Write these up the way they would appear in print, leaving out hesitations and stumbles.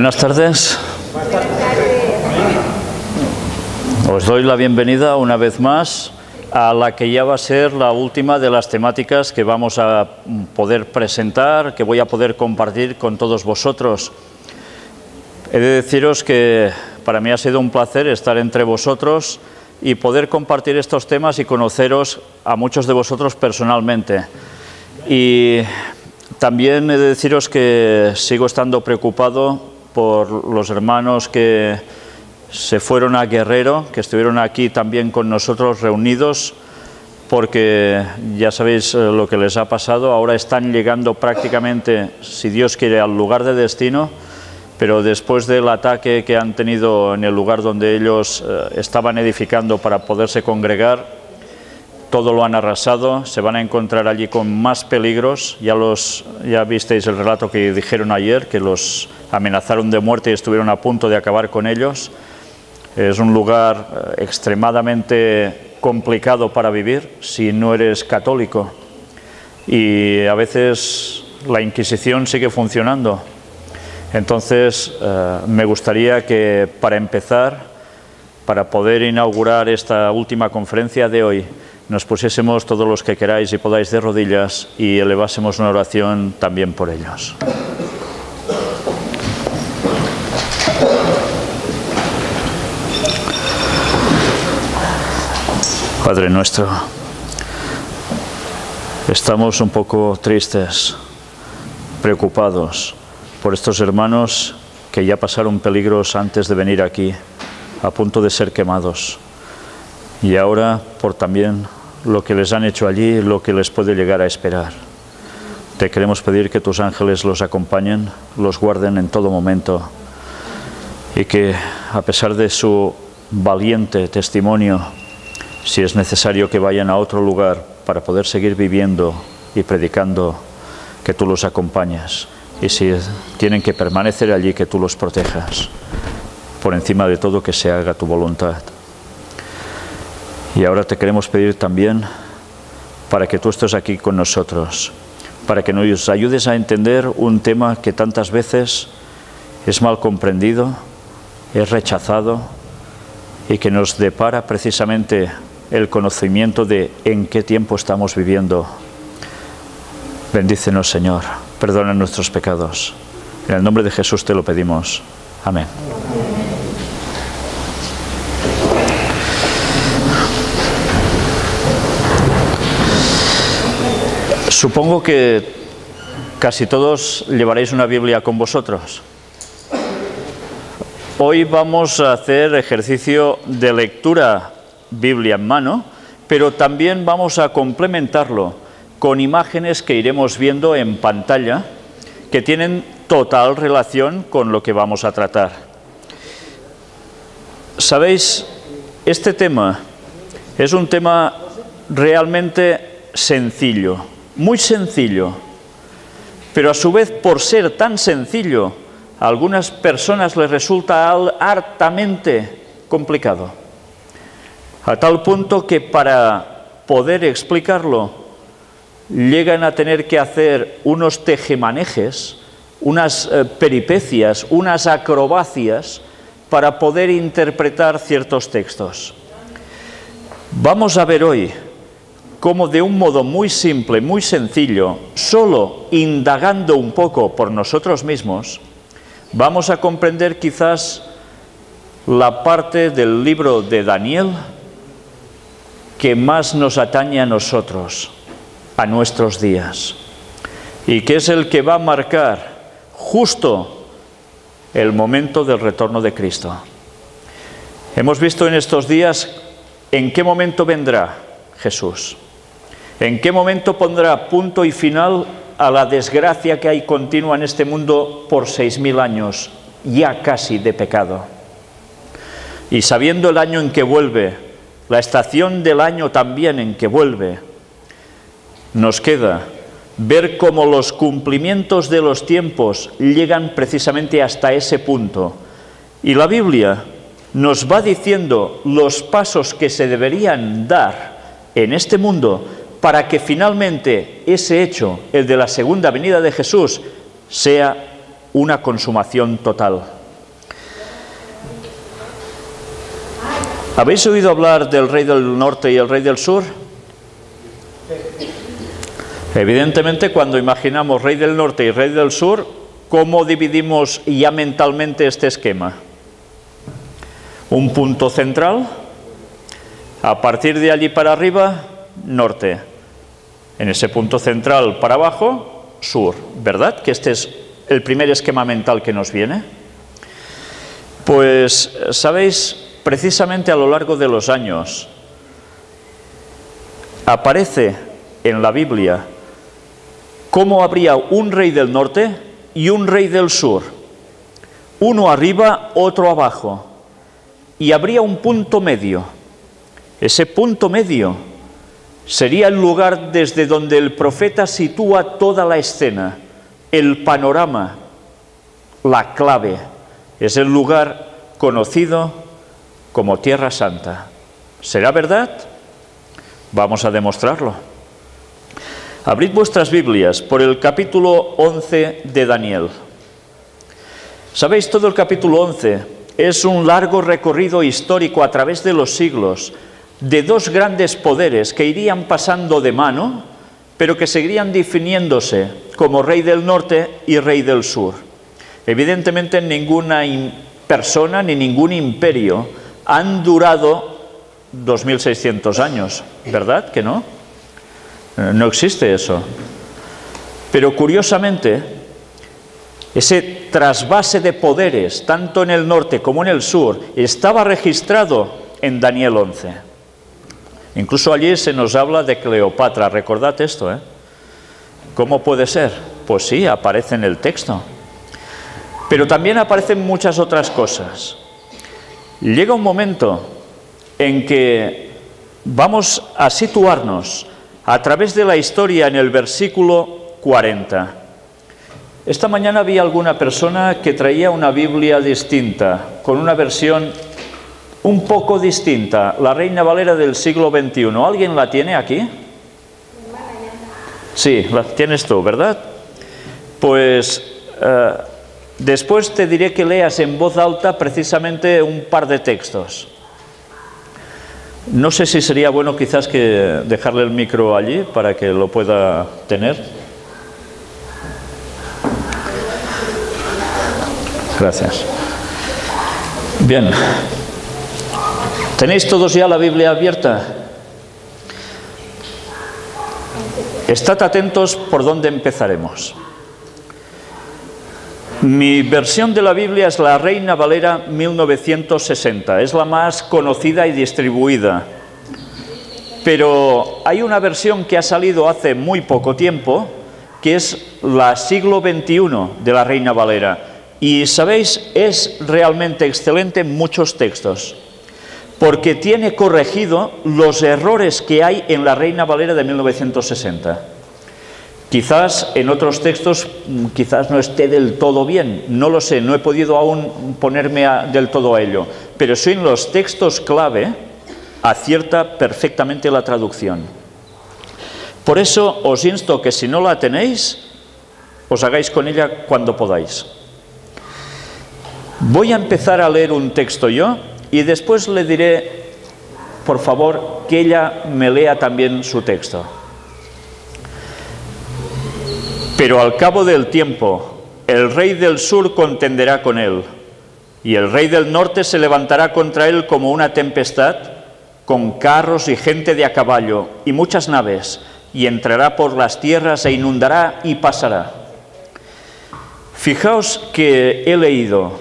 Buenas tardes. Os doy la bienvenida una vez más a la que ya va a ser la última de las temáticas que vamos a poder presentar, que voy a poder compartir con todos vosotros. He de deciros que para mí ha sido un placer estar entre vosotros y poder compartir estos temas y conoceros a muchos de vosotros personalmente. Y también he de deciros que sigo estando preocupado por los hermanos que se fueron a Guerrero, que estuvieron aquí también con nosotros reunidos, porque ya sabéis lo que les ha pasado. Ahora están llegando prácticamente, si Dios quiere, al lugar de destino, pero después del ataque que han tenido en el lugar donde ellos estaban edificando para poderse congregar, todo lo han arrasado. Se van a encontrar allí con más peligros. Ya visteis el relato que dijeron ayer, que los amenazaron de muerte y estuvieron a punto de acabar con ellos. Es un lugar extremadamente complicado para vivir si no eres católico. Y a veces la Inquisición sigue funcionando. Entonces, me gustaría que, para empezar, para poder inaugurar esta última conferencia de hoy, nos pusiésemos todos los que queráis y podáis de rodillas y elevásemos una oración también por ellos. Padre nuestro, estamos un poco tristes, preocupados por estos hermanos que ya pasaron peligros antes de venir aquí, a punto de ser quemados. Y ahora por también lo que les han hecho allí, lo que les puede llegar a esperar. Te queremos pedir que tus ángeles los acompañen, los guarden en todo momento, y que a pesar de su valiente testimonio, si es necesario que vayan a otro lugar para poder seguir viviendo y predicando, que tú los acompañes. Y si tienen que permanecer allí, que tú los protejas. Por encima de todo, que se haga tu voluntad. Y ahora te queremos pedir también para que tú estés aquí con nosotros, para que nos ayudes a entender un tema que tantas veces es mal comprendido, es rechazado, y que nos depara precisamente el conocimiento de en qué tiempo estamos viviendo. Bendícenos, Señor, perdona nuestros pecados. En el nombre de Jesús te lo pedimos. Amén. Supongo que casi todos llevaréis una Biblia con vosotros. Hoy vamos a hacer ejercicio de lectura Biblia en mano, pero también vamos a complementarlo con imágenes que iremos viendo en pantalla, que tienen total relación con lo que vamos a tratar. ¿Sabéis? Este tema es un tema realmente sencillo, muy sencillo, pero a su vez, por ser tan sencillo, a algunas personas les resulta hartamente complicado, a tal punto que para poder explicarlo llegan a tener que hacer unos tejemanejes, unas peripecias, unas acrobacias para poder interpretar ciertos textos. Vamos a ver hoy cómo, de un modo muy simple, muy sencillo, solo indagando un poco por nosotros mismos, vamos a comprender quizás la parte del libro de Daniel que más nos atañe a nosotros, a nuestros días, y que es el que va a marcar justo el momento del retorno de Cristo. Hemos visto en estos días en qué momento vendrá Jesús, en qué momento pondrá punto y final a la desgracia que hay continua en este mundo por 6000 años, ya casi de pecado. Y sabiendo el año en que vuelve, la estación del año también en que vuelve, nos queda ver cómo los cumplimientos de los tiempos llegan precisamente hasta ese punto. Y la Biblia nos va diciendo los pasos que se deberían dar en este mundo para que finalmente ese hecho, el de la segunda venida de Jesús, sea una consumación total. ¿Habéis oído hablar del rey del norte y el rey del sur? Evidentemente, cuando imaginamos rey del norte y rey del sur, ¿cómo dividimos ya mentalmente este esquema? Un punto central, a partir de allí para arriba, norte. En ese punto central para abajo, sur. ¿Verdad? Que este es el primer esquema mental que nos viene. Pues, ¿sabéis? Precisamente a lo largo de los años aparece en la Biblia cómo habría un rey del norte y un rey del sur. Uno arriba, otro abajo. Y habría un punto medio. Ese punto medio sería el lugar desde donde el profeta sitúa toda la escena, el panorama, la clave. Es el lugar conocido como Tierra Santa. ¿Será verdad? Vamos a demostrarlo. Abrid vuestras Biblias por el capítulo 11 de Daniel. ¿Sabéis? Todo el capítulo 11 es un largo recorrido histórico a través de los siglos de dos grandes poderes que irían pasando de mano, pero que seguirían definiéndose como rey del norte y rey del sur. Evidentemente ninguna persona ni ningún imperio han durado 2600 años, ¿verdad que no? No existe eso. Pero curiosamente, ese trasvase de poderes, tanto en el norte como en el sur, estaba registrado en Daniel 11. Incluso allí se nos habla de Cleopatra, recordad esto, ¿eh? ¿Cómo puede ser? Pues sí, aparece en el texto. Pero también aparecen muchas otras cosas. Llega un momento en que vamos a situarnos a través de la historia en el versículo 40. Esta mañana vi a alguna persona que traía una Biblia distinta, con una versión un poco distinta, la Reina Valera del siglo XXI. ¿Alguien la tiene aquí? Sí, la tienes tú, ¿verdad? Pues después te diré que leas en voz alta precisamente un par de textos. No sé si sería bueno quizás que dejarle el micro allí para que lo pueda tener. Gracias. Bien. ¿Tenéis todos ya la Biblia abierta? Estad atentos por dónde empezaremos. Mi versión de la Biblia es la Reina Valera 1960, es la más conocida y distribuida. Pero hay una versión que ha salido hace muy poco tiempo, que es la siglo XXI de la Reina Valera. Y, ¿sabéis? Es realmente excelente en muchos textos, porque tiene corregido los errores que hay en la Reina Valera de 1960. Quizás en otros textos quizás no esté del todo bien, no lo sé, no he podido aún ponerme del todo a ello, pero sí en los textos clave acierta perfectamente la traducción. Por eso os insto que si no la tenéis, os hagáis con ella cuando podáis. Voy a empezar a leer un texto yo y después le diré, por favor, que ella me lea también su texto. Pero al cabo del tiempo, el rey del sur contenderá con él, y el rey del norte se levantará contra él como una tempestad, con carros y gente de a caballo, y muchas naves, y entrará por las tierras e inundará y pasará. Fijaos que he leído,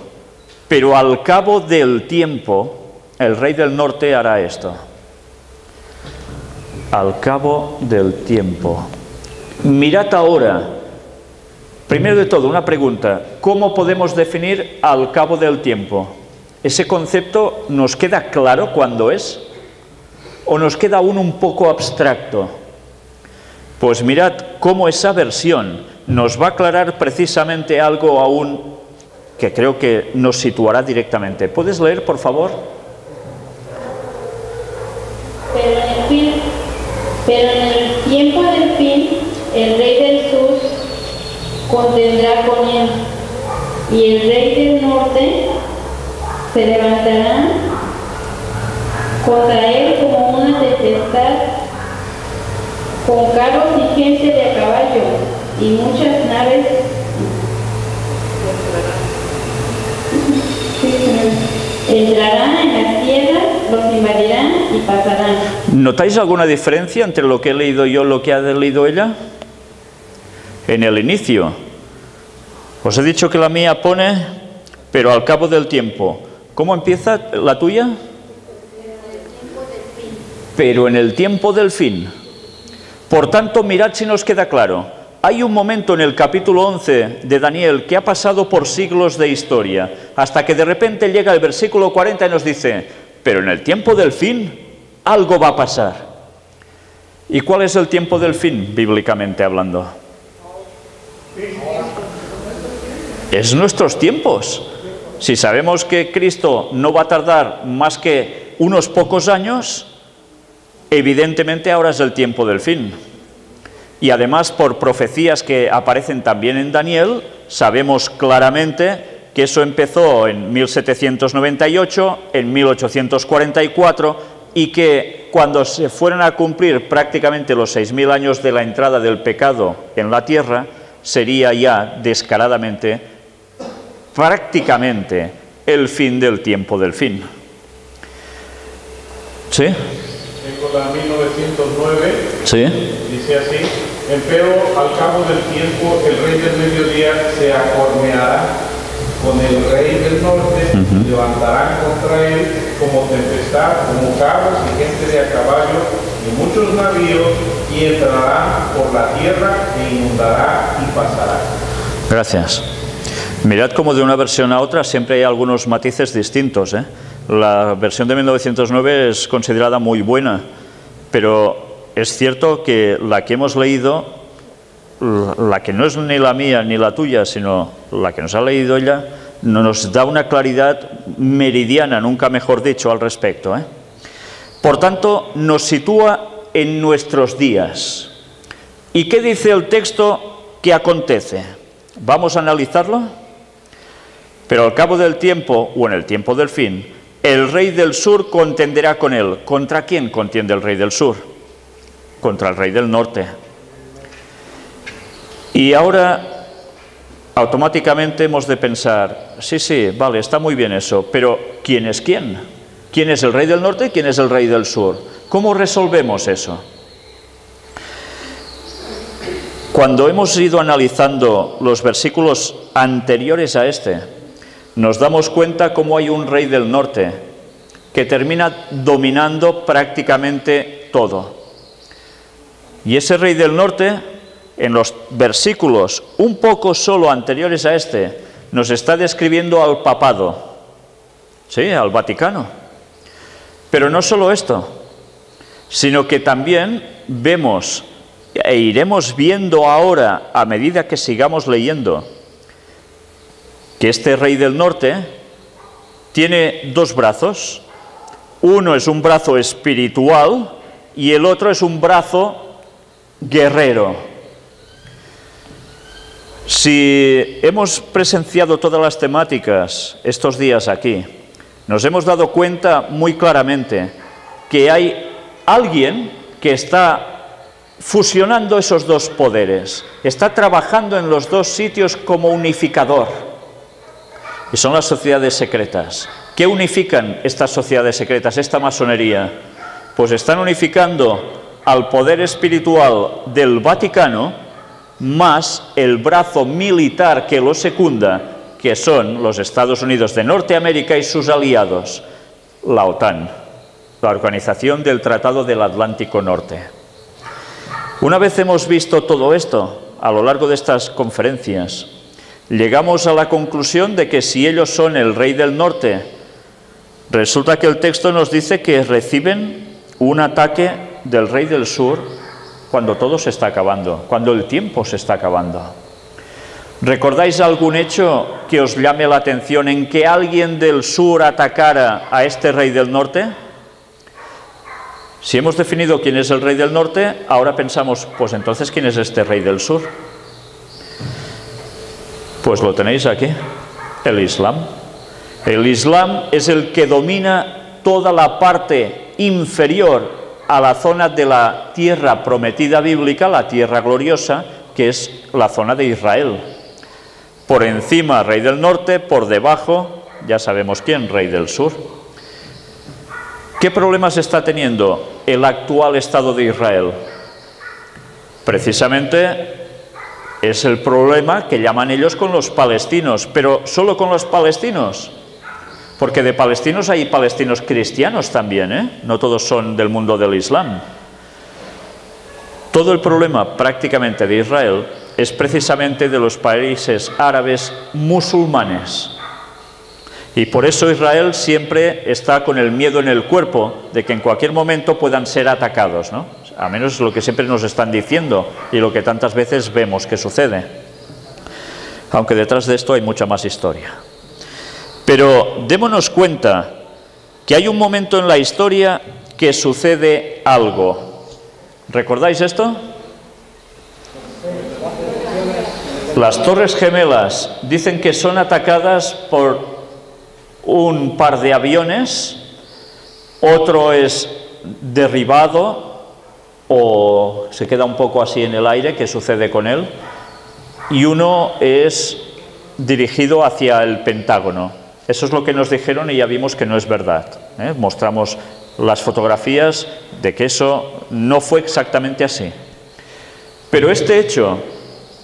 pero al cabo del tiempo, el rey del norte hará esto. Al cabo del tiempo. Mirad ahora. Primero de todo, una pregunta. ¿Cómo podemos definir al cabo del tiempo? ¿Ese concepto nos queda claro cuándo es? ¿O nos queda aún un poco abstracto? Pues mirad cómo esa versión nos va a aclarar precisamente algo aún que creo que nos situará directamente. ¿Puedes leer, por favor? Pero en el tiempo del fin, el rey del sur contendrá con él, y el rey del norte se levantará contra él como una tempestad, con carros y gente de a caballo, y muchas naves. Entrarán en las tierras, los invadirán y pasarán. ¿Notáis alguna diferencia entre lo que he leído yo y lo que ha leído ella? En el inicio, os he dicho que la mía pone, pero al cabo del tiempo. ¿Cómo empieza la tuya? Pero en el tiempo del fin. Por tanto, mirad si nos queda claro. Hay un momento en el capítulo 11 de Daniel que ha pasado por siglos de historia, hasta que de repente llega el versículo 40 y nos dice, pero en el tiempo del fin algo va a pasar. ¿Y cuál es el tiempo del fin, bíblicamente hablando? Es nuestros tiempos. Si sabemos que Cristo no va a tardar más que unos pocos años, evidentemente ahora es el tiempo del fin. Y además, por profecías que aparecen también en Daniel, sabemos claramente que eso empezó en 1798, en 1844, y que cuando se fueran a cumplir prácticamente los 6000 años de la entrada del pecado en la tierra, sería ya descaradamente, prácticamente, el fin del tiempo del fin. ¿Sí? Tengo la 1909, ¿Sí? dice así, empero al cabo del tiempo el rey del mediodía se acorneará con el rey del norte, y levantarán contra él como tempestad, como carros y gente de a caballo, y muchos navíos, y entrarán por la tierra e inundará y pasará. Gracias. Mirad cómo de una versión a otra siempre hay algunos matices distintos, ¿eh? La versión de 1909 es considerada muy buena, pero es cierto que la que hemos leído, la que no es ni la mía ni la tuya, sino la que nos ha leído ella, nos da una claridad meridiana, nunca mejor dicho, al respecto, ¿eh? Por tanto, nos sitúa en nuestros días. ¿Y qué dice el texto que acontece? ¿Vamos a analizarlo? Pero al cabo del tiempo, o en el tiempo del fin, el rey del sur contenderá con él. ¿Contra quién contiende el rey del sur? Contra el rey del norte. Y ahora, automáticamente hemos de pensar, sí, vale, está muy bien eso, pero ¿quién es quién? ¿Quién es el rey del norte y quién es el rey del sur? ¿Cómo resolvemos eso? Cuando hemos ido analizando los versículos anteriores a este, nos damos cuenta cómo hay un rey del norte que termina dominando prácticamente todo. Y ese rey del norte, en los versículos un poco solo anteriores a este, nos está describiendo al papado, sí, al Vaticano. Pero no solo esto, sino que también vemos e iremos viendo ahora, a medida que sigamos leyendo, que este rey del norte tiene dos brazos. Uno es un brazo espiritual y el otro es un brazo guerrero. Si hemos presenciado todas las temáticas estos días aquí, nos hemos dado cuenta muy claramente que hay alguien que está fusionando esos dos poderes, está trabajando en los dos sitios como unificador. Y son las sociedades secretas. ¿Qué unifican estas sociedades secretas, esta masonería? Pues están unificando al poder espiritual del Vaticano más el brazo militar que lo secunda, que son los Estados Unidos de Norteamérica y sus aliados, la OTAN, la Organización del Tratado del Atlántico Norte. Una vez hemos visto todo esto a lo largo de estas conferencias, llegamos a la conclusión de que si ellos son el rey del norte, resulta que el texto nos dice que reciben un ataque del rey del sur cuando todo se está acabando, cuando el tiempo se está acabando. ¿Recordáis algún hecho que os llame la atención en que alguien del sur atacara a este rey del norte? Si hemos definido quién es el rey del norte, ahora pensamos, pues entonces, ¿quién es este rey del sur? Pues lo tenéis aquí, el Islam. El Islam es el que domina toda la parte inferior a la zona de la tierra prometida bíblica, la tierra gloriosa, que es la zona de Israel. Por encima, rey del norte, por debajo, ya sabemos quién, rey del sur. ¿Qué problemas está teniendo el actual Estado de Israel? Precisamente es el problema que llaman ellos con los palestinos, pero solo con los palestinos, porque de palestinos hay palestinos cristianos también, ¿eh? No todos son del mundo del Islam. Todo el problema prácticamente de Israel es precisamente de los países árabes musulmanes. Y por eso Israel siempre está con el miedo en el cuerpo de que en cualquier momento puedan ser atacados, ¿no? A menos es lo que siempre nos están diciendo y lo que tantas veces vemos que sucede. Aunque detrás de esto hay mucha más historia. Pero démonos cuenta que hay un momento en la historia que sucede algo. ¿Recordáis esto? Las Torres Gemelas dicen que son atacadas por un par de aviones, otro es derribado o se queda un poco así en el aire, ¿qué sucede con él? Y uno es dirigido hacia el Pentágono. Eso es lo que nos dijeron y ya vimos que no es verdad, ¿eh? Mostramos las fotografías de que eso no fue exactamente así. Pero este hecho,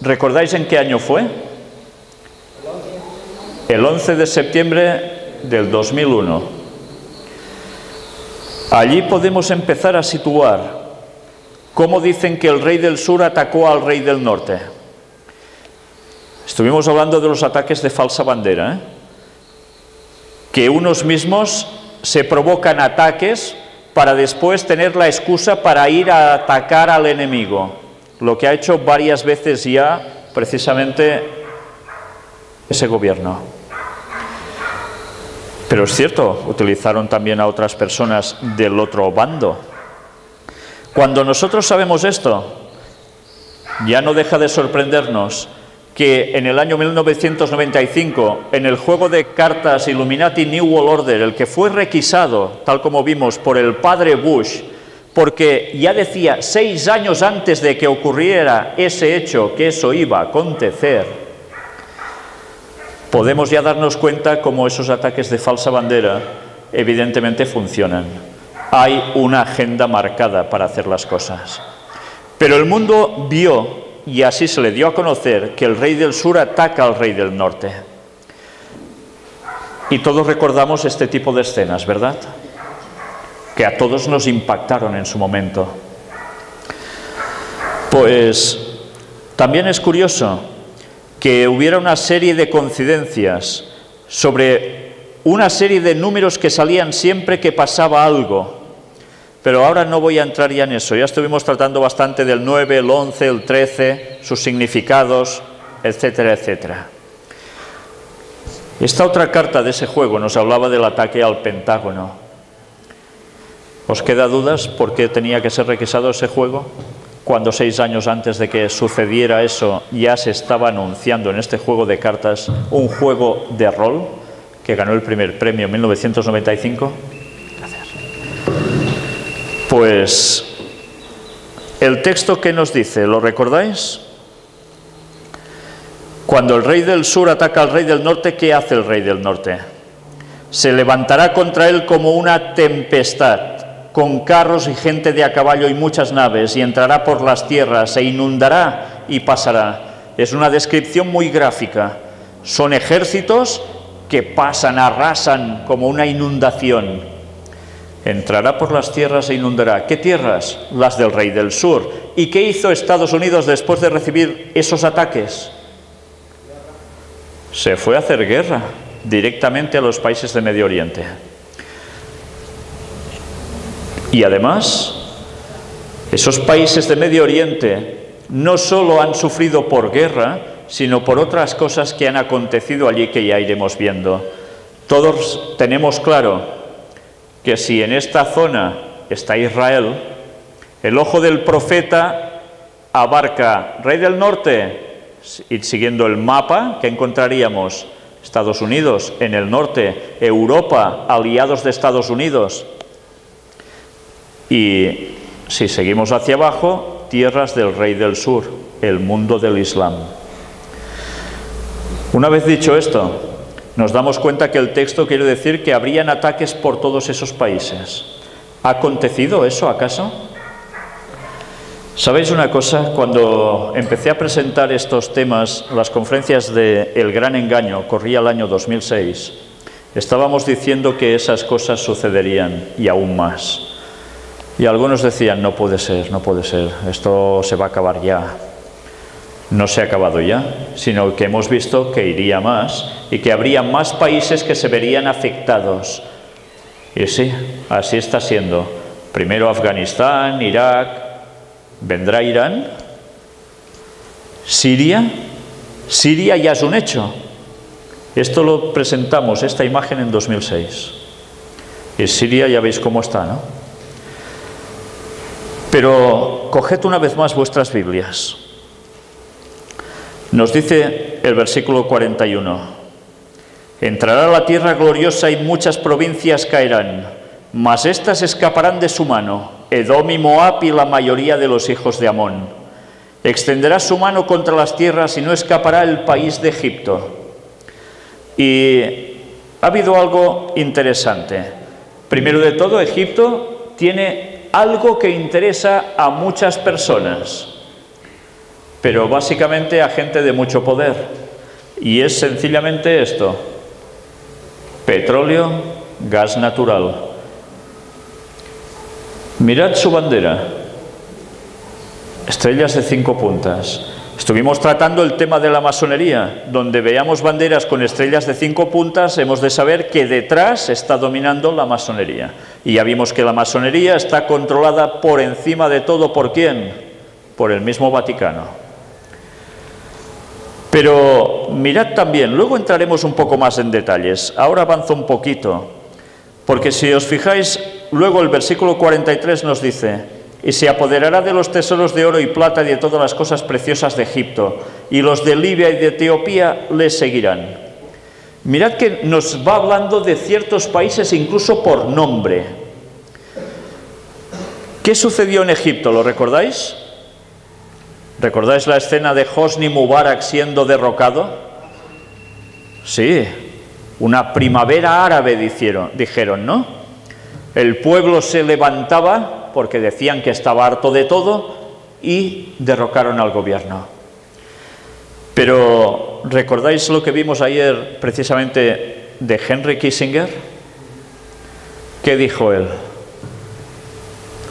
¿recordáis en qué año fue? El 11 de septiembre del 2001. Allí podemos empezar a situar cómo dicen que el rey del sur atacó al rey del norte. Estuvimos hablando de los ataques de falsa bandera, ¿eh? Que unos mismos se provocan ataques para después tener la excusa para ir a atacar al enemigo, lo que ha hecho varias veces ya precisamente ese gobierno. Pero es cierto, utilizaron también a otras personas del otro bando. Cuando nosotros sabemos esto, ya no deja de sorprendernos que en el año 1995, en el juego de cartas Illuminati New World Order, el que fue requisado, tal como vimos, por el padre Bush, porque ya decía 6 años antes de que ocurriera ese hecho que eso iba a acontecer, podemos ya darnos cuenta cómo esos ataques de falsa bandera evidentemente funcionan. Hay una agenda marcada para hacer las cosas. Pero el mundo vio, y así se le dio a conocer, que el rey del sur ataca al rey del norte. Y todos recordamos este tipo de escenas, ¿verdad? Que a todos nos impactaron en su momento. Pues también es curioso que hubiera una serie de coincidencias sobre una serie de números que salían siempre que pasaba algo. Pero ahora no voy a entrar ya en eso, ya estuvimos tratando bastante del 9, el 11, el 13, sus significados, etcétera, etcétera. Esta otra carta de ese juego nos hablaba del ataque al Pentágono. ¿Os queda dudas por qué tenía que ser requisado ese juego? Cuando 6 años antes de que sucediera eso ya se estaba anunciando en este juego de cartas un juego de rol que ganó el primer premio en 1995. Pues el texto que nos dice, ¿lo recordáis? Cuando el rey del sur ataca al rey del norte, ¿qué hace el rey del norte? Se levantará contra él como una tempestad, con carros y gente de a caballo y muchas naves, y entrará por las tierras, se inundará y pasará. Es una descripción muy gráfica. Son ejércitos que pasan, arrasan como una inundación. Entrará por las tierras e inundará. ¿Qué tierras? Las del rey del sur. ¿Y qué hizo Estados Unidos después de recibir esos ataques? Se fue a hacer guerra directamente a los países de Medio Oriente. Y además, esos países de Medio Oriente no solo han sufrido por guerra, sino por otras cosas que han acontecido allí que ya iremos viendo. Todos tenemos claro que si en esta zona está Israel, el ojo del profeta abarca rey del norte, y siguiendo el mapa que encontraríamos, Estados Unidos en el norte, Europa, aliados de Estados Unidos, Y si seguimos hacia abajo, tierras del rey del sur, el mundo del Islam. Una vez dicho esto, nos damos cuenta que el texto quiere decir que habrían ataques por todos esos países. ¿Ha acontecido eso acaso? ¿Sabéis una cosa? Cuando empecé a presentar estos temas, las conferencias de El Gran Engaño, corría el año 2006, estábamos diciendo que esas cosas sucederían y aún más. Y algunos decían, no puede ser, no puede ser, esto se va a acabar ya. No se ha acabado ya, sino que hemos visto que iría más y que habría más países que se verían afectados. Y sí, así está siendo. Primero Afganistán, Irak, vendrá Irán, Siria. Siria ya es un hecho. Esto lo presentamos, esta imagen, en 2006. Y Siria ya veis cómo está, ¿no? Pero coged una vez más vuestras Biblias. Nos dice el versículo 41, entrará la tierra gloriosa y muchas provincias caerán, mas éstas escaparán de su mano, Edom y Moab y la mayoría de los hijos de Amón. Extenderá su mano contra las tierras y no escapará el país de Egipto. Y ha habido algo interesante. Primero de todo, Egipto tiene algo que interesa a muchas personas, pero básicamente a gente de mucho poder, y es sencillamente esto: petróleo, gas natural. Mirad su bandera, estrellas de 5 puntas. Estuvimos tratando el tema de la masonería. Donde veamos banderas con estrellas de 5 puntas, hemos de saber que detrás está dominando la masonería. Y ya vimos que la masonería está controlada por encima de todo, ¿por quién? Por el mismo Vaticano. Pero mirad también, luego entraremos un poco más en detalles. Ahora avanzo un poquito, porque si os fijáis, luego el versículo 43 nos dice: y se apoderará de los tesoros de oro y plata y de todas las cosas preciosas de Egipto, y los de Libia y de Etiopía le seguirán. Mirad que nos va hablando de ciertos países incluso por nombre. ¿Qué sucedió en Egipto? ¿Lo recordáis? ¿Recordáis la escena de Hosni Mubarak siendo derrocado? Sí, una primavera árabe dijeron, ¿no? El pueblo se levantaba porque decían que estaba harto de todo y derrocaron al gobierno. Pero ¿recordáis lo que vimos ayer precisamente de Henry Kissinger? ¿Qué dijo él?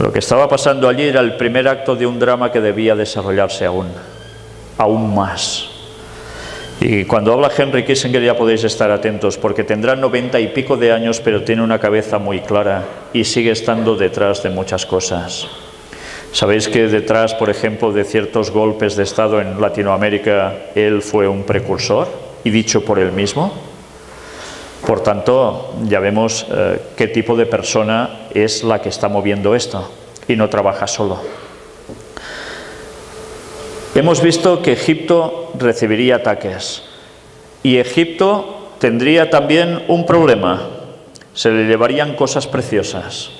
Lo que estaba pasando allí era el primer acto de un drama que debía desarrollarse aún más. Y cuando habla Henry Kissinger ya podéis estar atentos, porque tendrá 90 y pico de años, pero tiene una cabeza muy clara y sigue estando detrás de muchas cosas. Sabéis que detrás, por ejemplo, de ciertos golpes de Estado en Latinoamérica, él fue un precursor, y dicho por él mismo. Por tanto, ya vemos qué tipo de persona es la que está moviendo esto, y no trabaja solo. Hemos visto que Egipto recibiría ataques, y Egipto tendría también un problema: se le llevarían cosas preciosas.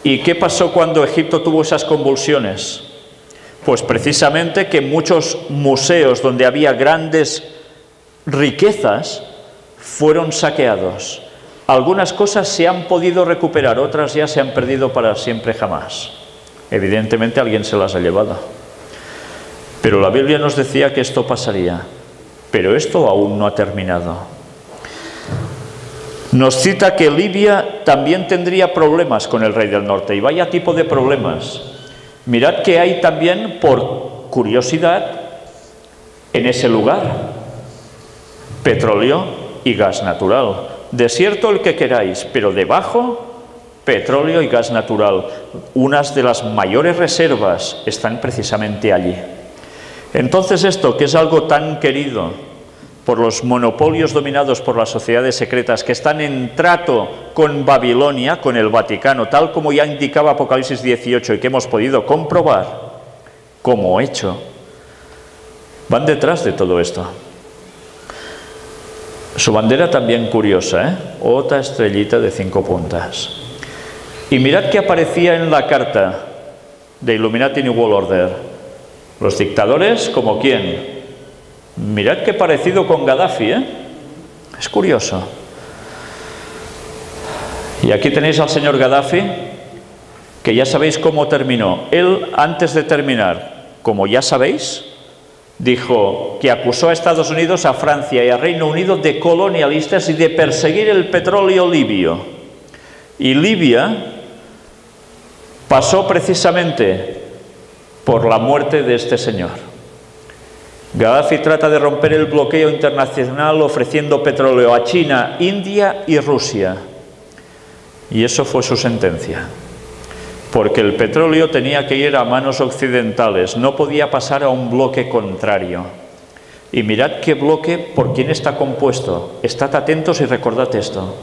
¿Y qué pasó cuando Egipto tuvo esas convulsiones? Pues precisamente que muchos museos donde había grandes riquezas fueron saqueados. Algunas cosas se han podido recuperar, otras ya se han perdido para siempre jamás. Evidentemente alguien se las ha llevado. Pero la Biblia nos decía que esto pasaría. Pero esto aún no ha terminado. Nos cita que Libia también tendría problemas con el rey del norte. Y vaya tipo de problemas. Mirad que hay también, por curiosidad, en ese lugar, petróleo y gas natural. Desierto el que queráis, pero debajo, petróleo y gas natural. Unas de las mayores reservas están precisamente allí. Entonces esto, que es algo tan querido por los monopolios dominados por las sociedades secretas que están en trato con Babilonia, con el Vaticano, tal como ya indicaba Apocalipsis 18 y que hemos podido comprobar como hecho, van detrás de todo esto. Su bandera también curiosa, ¿eh? Otra estrellita de 5 puntas. Y mirad que aparecía en la carta de Illuminati New World Order. Los dictadores, ¿como quién? Mirad qué parecido con Gaddafi, ¿eh? Es curioso. Y aquí tenéis al señor Gaddafi, que ya sabéis cómo terminó. Él, antes de terminar, como ya sabéis, dijo que acusó a Estados Unidos, a Francia y a Reino Unido de colonialistas y de perseguir el petróleo libio. Y Libia pasó precisamente por la muerte de este señor. Gaddafi trata de romper el bloqueo internacional ofreciendo petróleo a China, India y Rusia. Y eso fue su sentencia. Porque el petróleo tenía que ir a manos occidentales, no podía pasar a un bloque contrario. Y mirad qué bloque, por quién está compuesto. Estad atentos y recordad esto.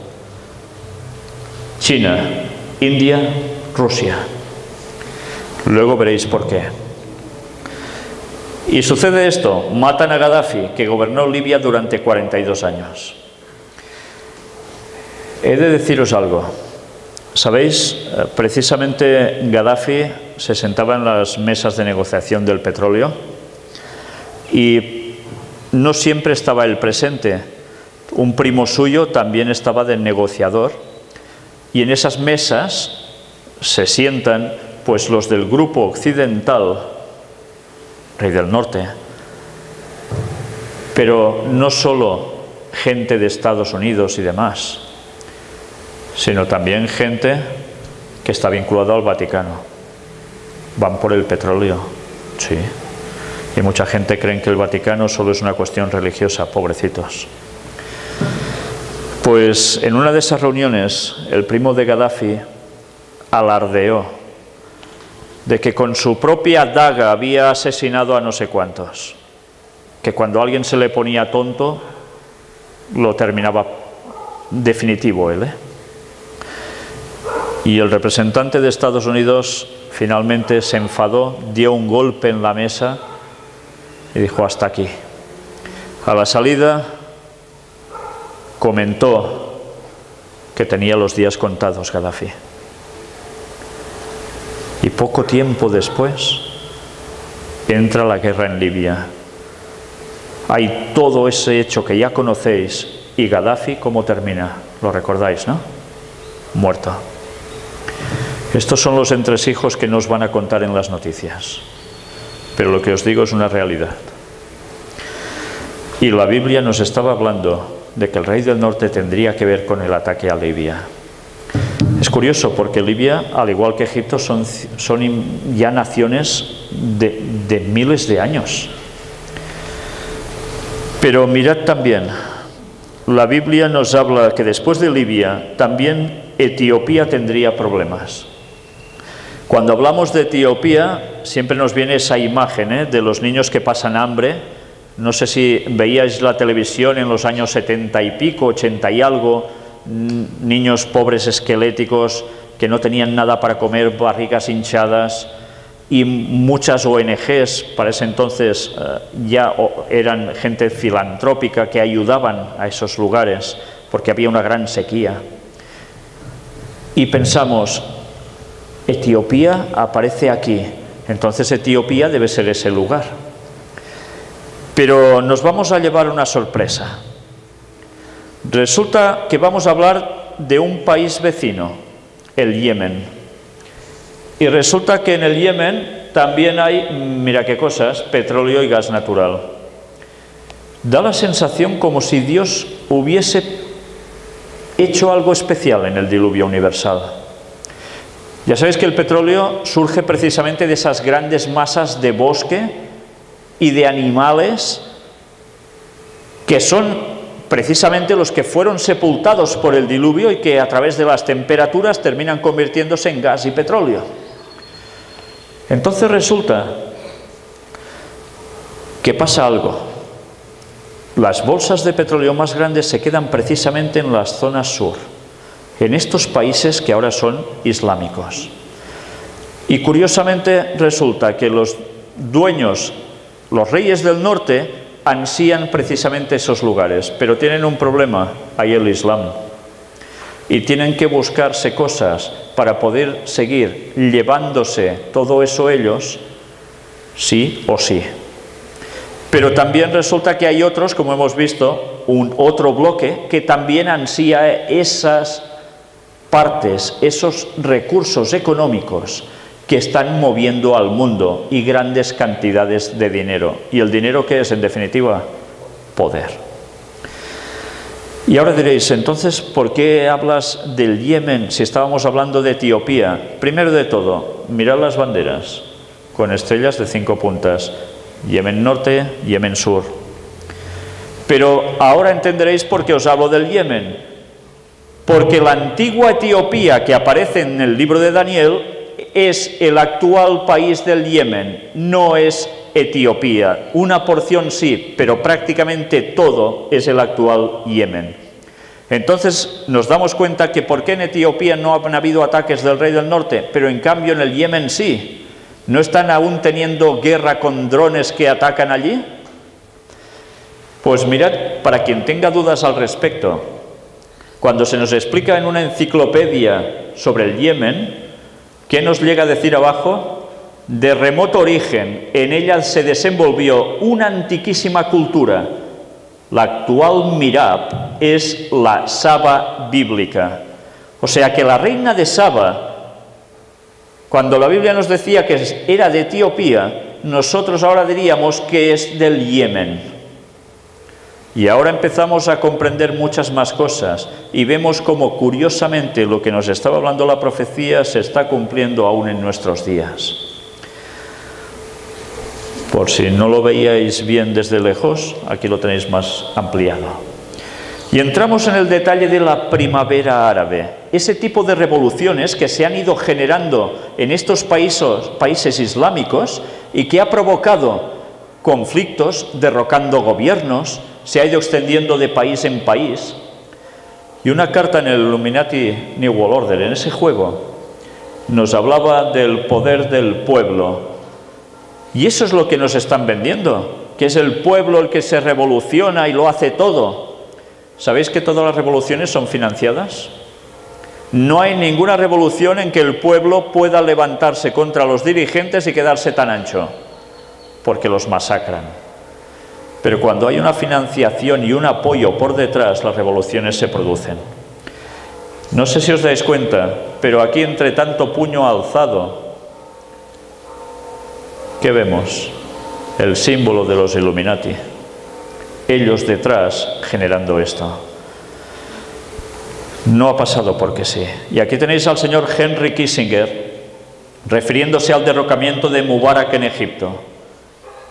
China, India, Rusia. Luego veréis por qué. Y sucede esto, matan a Gaddafi, que gobernó Libia durante 42 años. He de deciros algo. ¿Sabéis? Precisamente Gaddafi se sentaba en las mesas de negociación del petróleo y no siempre estaba él presente. Un primo suyo también estaba de negociador y en esas mesas se sientan pues los del grupo occidental, Rey del Norte, pero no solo gente de Estados Unidos y demás, sino también gente que está vinculada al Vaticano. Van por el petróleo, sí. Y mucha gente cree que el Vaticano solo es una cuestión religiosa, pobrecitos. Pues en una de esas reuniones, el primo de Gaddafi alardeó de que con su propia daga había asesinado a no sé cuántos. Que cuando alguien se le ponía tonto, lo terminaba definitivo él, ¿eh? Y el representante de Estados Unidos finalmente se enfadó, dio un golpe en la mesa y dijo hasta aquí. A la salida comentó que tenía los días contados Gaddafi. Y poco tiempo después entra la guerra en Libia. Hay todo ese hecho que ya conocéis y Gaddafi, ¿cómo termina? Lo recordáis, ¿no? Muerto. Estos son los entresijos que nos van a contar en las noticias. Pero lo que os digo es una realidad. Y la Biblia nos estaba hablando de que el rey del norte tendría que ver con el ataque a Libia. Es curioso porque Libia, al igual que Egipto, son ya naciones de miles de años. Pero mirad también, la Biblia nos habla que después de Libia también Etiopía tendría problemas. Cuando hablamos de Etiopía siempre nos viene esa imagen, de los niños que pasan hambre. No sé si veíais la televisión en los años 70 y pico, 80 y algo, niños pobres esqueléticos que no tenían nada para comer, barrigas hinchadas, y muchas ONGs para ese entonces ya eran gente filantrópica que ayudaban a esos lugares porque había una gran sequía. Y pensamos, Etiopía aparece aquí, entonces Etiopía debe ser ese lugar. Pero nos vamos a llevar una sorpresa. Resulta que vamos a hablar de un país vecino, el Yemen. Y resulta que en el Yemen también hay, mira qué cosas, petróleo y gas natural. Da la sensación como si Dios hubiese hecho algo especial en el diluvio universal. Ya sabéis que el petróleo surge precisamente de esas grandes masas de bosque y de animales que son precisamente los que fueron sepultados por el diluvio y que a través de las temperaturas terminan convirtiéndose en gas y petróleo. Entonces resulta que pasa algo. Las bolsas de petróleo más grandes se quedan precisamente en las zonas sur, en estos países que ahora son islámicos. Y curiosamente resulta que los dueños, los reyes del norte, ansían precisamente esos lugares, pero tienen un problema, hay el Islam. Y tienen que buscarse cosas para poder seguir llevándose todo eso ellos, sí o sí. Pero también resulta que hay otros, como hemos visto, otro bloque que también ansía esas partes, esos recursos económicos que están moviendo al mundo y grandes cantidades de dinero. ¿Y el dinero qué es, en definitiva? Poder. Y ahora diréis, entonces, ¿por qué hablas del Yemen si estábamos hablando de Etiopía? Primero de todo, mirad las banderas con estrellas de 5 puntas. Yemen norte, Yemen sur. Pero ahora entenderéis por qué os hablo del Yemen. Porque la antigua Etiopía que aparece en el libro de Daniel es el actual país del Yemen, no es Etiopía. Una porción sí, pero prácticamente todo es el actual Yemen. Entonces nos damos cuenta que ¿por qué en Etiopía no han habido ataques del rey del norte? Pero en cambio en el Yemen sí. ¿No están aún teniendo guerra con drones que atacan allí? Pues mirad, para quien tenga dudas al respecto, cuando se nos explica en una enciclopedia sobre el Yemen, ¿qué nos llega a decir abajo? De remoto origen, en ella se desenvolvió una antiquísima cultura. La actual Mirab es la Saba bíblica. O sea que la reina de Saba, cuando la Biblia nos decía que era de Etiopía, nosotros ahora diríamos que es del Yemen. Y ahora empezamos a comprender muchas más cosas y vemos cómo curiosamente lo que nos estaba hablando la profecía se está cumpliendo aún en nuestros días. Por si no lo veíais bien desde lejos, aquí lo tenéis más ampliado. Y entramos en el detalle de la primavera árabe, ese tipo de revoluciones que se han ido generando en estos países islámicos y que ha provocado conflictos, derrocando gobiernos, se ha ido extendiendo de país en país. Y una carta en el Illuminati New World Order, en ese juego, nos hablaba del poder del pueblo. Y eso es lo que nos están vendiendo, que es el pueblo el que se revoluciona y lo hace todo. ¿Sabéis que todas las revoluciones son financiadas? No hay ninguna revolución en que el pueblo pueda levantarse contra los dirigentes y quedarse tan ancho, porque los masacran. Pero cuando hay una financiación y un apoyo por detrás, las revoluciones se producen. No sé si os dais cuenta, pero aquí entre tanto puño alzado, ¿qué vemos? El símbolo de los Illuminati. Ellos detrás generando esto. No ha pasado porque sí. Y aquí tenéis al señor Henry Kissinger refiriéndose al derrocamiento de Mubarak en Egipto.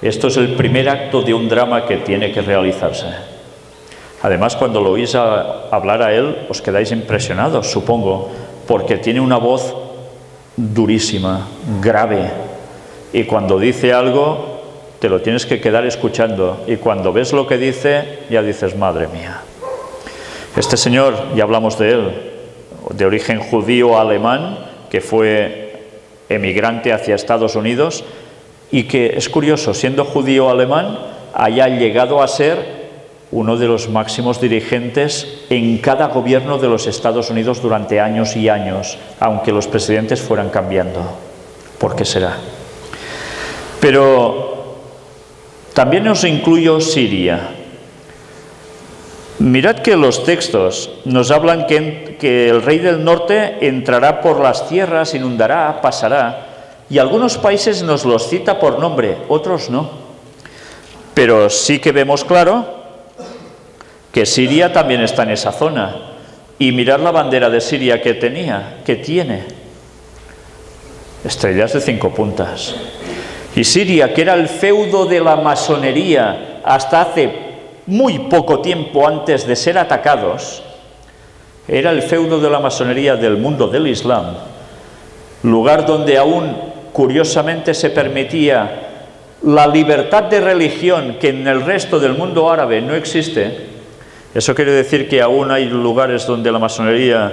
Esto es el primer acto de un drama que tiene que realizarse. Además, cuando lo oís hablar a él, os quedáis impresionados, supongo, porque tiene una voz durísima, grave, y cuando dice algo, te lo tienes que quedar escuchando, y cuando ves lo que dice, ya dices, madre mía. Este señor, ya hablamos de él, de origen judío-alemán, que fue emigrante hacia Estados Unidos, y que es curioso, siendo judío-alemán, haya llegado a ser uno de los máximos dirigentes en cada gobierno de los Estados Unidos durante años y años, aunque los presidentes fueran cambiando. ¿Por qué será? Pero también os incluyo Siria. Mirad que los textos nos hablan que el rey del norte entrará por las tierras, inundará, pasará, y algunos países nos los cita por nombre, otros no. Pero sí que vemos claro que Siria también está en esa zona. Y mirad la bandera de Siria que tiene. Estrellas de 5 puntas. Y Siria, que era el feudo de la masonería hasta hace muy poco tiempo antes de ser atacados, era el feudo de la masonería del mundo del Islam, lugar donde aún curiosamente se permitía la libertad de religión que en el resto del mundo árabe no existe. Eso quiere decir que aún hay lugares donde la masonería,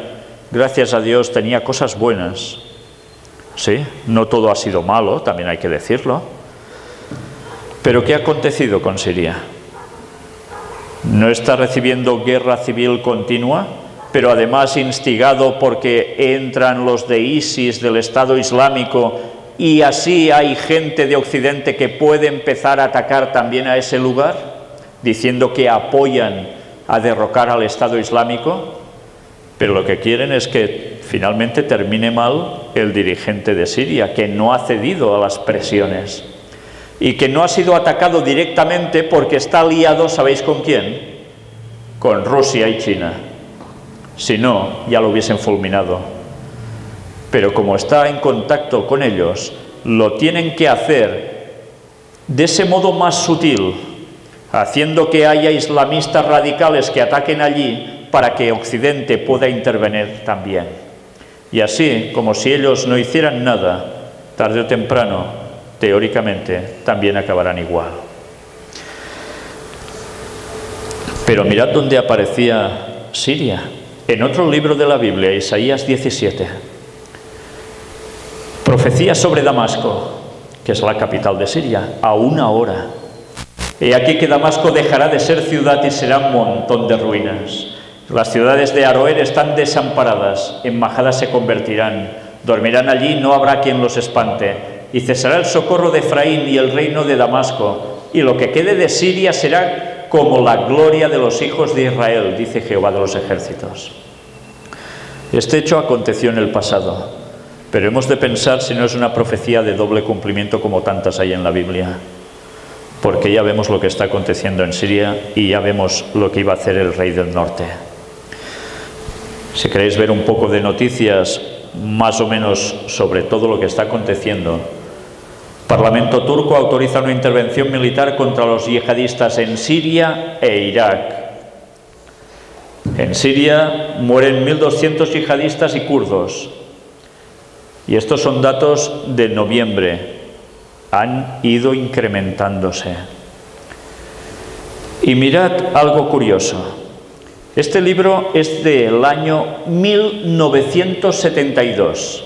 gracias a Dios, tenía cosas buenas. Sí, no todo ha sido malo, también hay que decirlo. Pero ¿qué ha acontecido con Siria? ¿No está recibiendo guerra civil continua? pero además instigado porque entran los de ISIS, del Estado Islámico, y así hay gente de Occidente que puede empezar a atacar también a ese lugar, diciendo que apoyan a derrocar al Estado Islámico, pero lo que quieren es que finalmente termine mal el dirigente de Siria, que no ha cedido a las presiones y que no ha sido atacado directamente porque está aliado, ¿sabéis con quién? Con Rusia y China. Si no, ya lo hubiesen fulminado. Pero como está en contacto con ellos, lo tienen que hacer de ese modo más sutil, haciendo que haya islamistas radicales que ataquen allí para que Occidente pueda intervenir también. Y así, como si ellos no hicieran nada, tarde o temprano, teóricamente, también acabarán igual. Pero mirad dónde aparecía Siria. En otro libro de la Biblia, Isaías 17. Profecía sobre Damasco, que es la capital de Siria, a una hora. He aquí que Damasco dejará de ser ciudad y será un montón de ruinas. Las ciudades de Aroer están desamparadas, en majadas se convertirán. Dormirán allí, no habrá quien los espante. Y cesará el socorro de Efraín y el reino de Damasco. Y lo que quede de Siria será como la gloria de los hijos de Israel, dice Jehová de los ejércitos. Este hecho aconteció en el pasado, pero hemos de pensar si no es una profecía de doble cumplimiento como tantas hay en la Biblia, porque ya vemos lo que está aconteciendo en Siria y ya vemos lo que iba a hacer el rey del norte. Si queréis ver un poco de noticias más o menos sobre todo lo que está aconteciendo, Parlamento turco autoriza una intervención militar contra los yihadistas en Siria e Irak. En Siria mueren 1.200 yihadistas y kurdos. Y estos son datos de noviembre. Han ido incrementándose. Y mirad algo curioso. Este libro es del año 1972.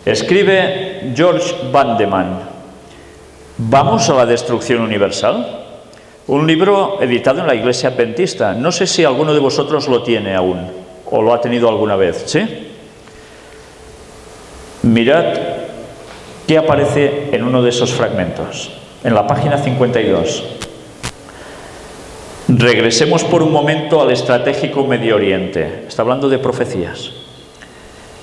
Escribe George Bandeman. ¿Vamos a la destrucción universal? Un libro editado en la Iglesia Adventista. No sé si alguno de vosotros lo tiene aún, o lo ha tenido alguna vez, ¿sí? Mirad qué aparece en uno de esos fragmentos, en la página 52. Regresemos por un momento al estratégico Medio Oriente. Está hablando de profecías.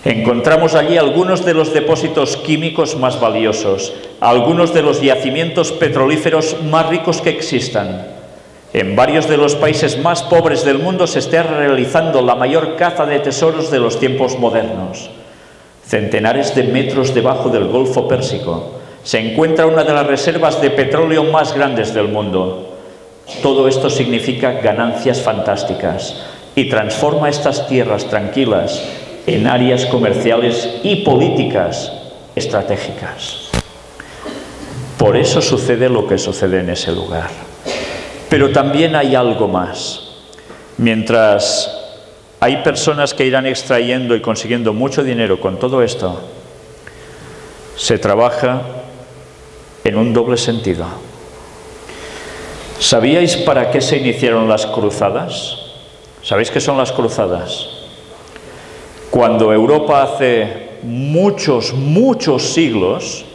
Encontramos allí algunos de los depósitos químicos más valiosos, algunos de los yacimientos petrolíferos más ricos que existan. En varios de los países más pobres del mundo se está realizando la mayor caza de tesoros de los tiempos modernos. Centenares de metros debajo del Golfo Pérsico se encuentra una de las reservas de petróleo más grandes del mundo. Todo esto significa ganancias fantásticas y transforma estas tierras tranquilas en áreas comerciales y políticas estratégicas. Por eso sucede lo que sucede en ese lugar. Pero también hay algo más. Mientras hay personas que irán extrayendo y consiguiendo mucho dinero con todo esto, se trabaja en un doble sentido. ¿Sabíais para qué se iniciaron las cruzadas? ¿Sabéis qué son las cruzadas? Cuando Europa hace muchos siglos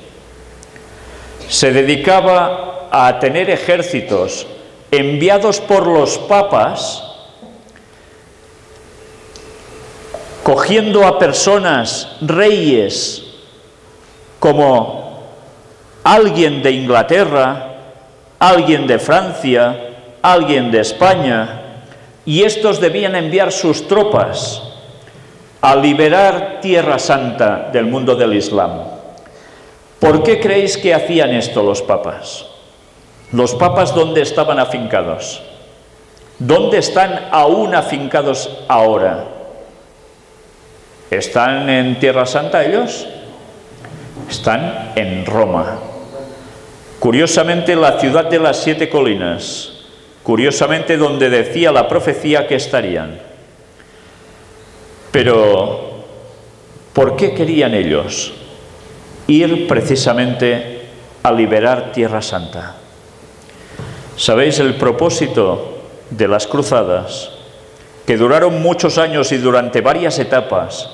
se dedicaba a tener ejércitos enviados por los papas, cogiendo a personas, reyes, como alguien de Inglaterra, alguien de Francia, alguien de España, y estos debían enviar sus tropas a liberar Tierra Santa del mundo del Islam. ¿Por qué creéis que hacían esto los papas? ¿Los papas dónde estaban afincados? ¿Dónde están aún afincados ahora? ¿Están en Tierra Santa ellos? Están en Roma. Curiosamente, la ciudad de las 7 colinas. Curiosamente, donde decía la profecía que estarían. Pero, ¿por qué querían ellos ir precisamente a liberar Tierra Santa? ¿Sabéis? El propósito de las cruzadas que duraron muchos años y durante varias etapas,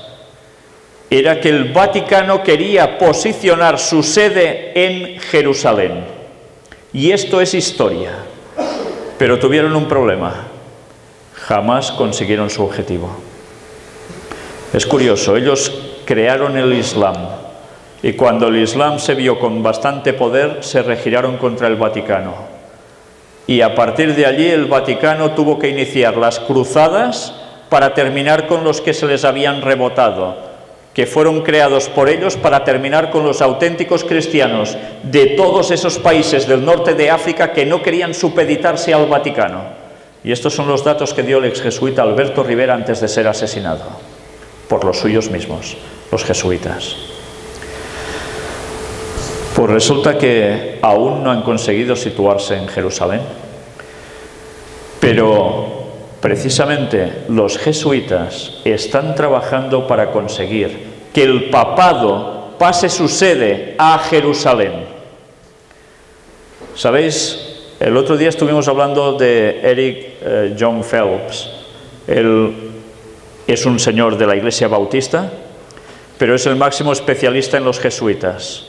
era que el Vaticano quería posicionar su sede en Jerusalén. Y esto es historia. Pero tuvieron un problema. Jamás consiguieron su objetivo. Es curioso, ellos crearon el Islam. Y cuando el Islam se vio con bastante poder, se regiraron contra el Vaticano. Y a partir de allí el Vaticano tuvo que iniciar las cruzadas para terminar con los que se les habían rebotado, que fueron creados por ellos para terminar con los auténticos cristianos de todos esos países del norte de África que no querían supeditarse al Vaticano. Y estos son los datos que dio el ex jesuita Alberto Rivera antes de ser asesinado por los suyos mismos, los jesuitas. Pues resulta que aún no han conseguido situarse en Jerusalén, pero precisamente los jesuitas están trabajando para conseguir que el papado pase su sede a Jerusalén. ¿Sabéis? El otro día estuvimos hablando de Eric John Phelps. Él es un señor de la Iglesia Bautista, pero es el máximo especialista en los jesuitas.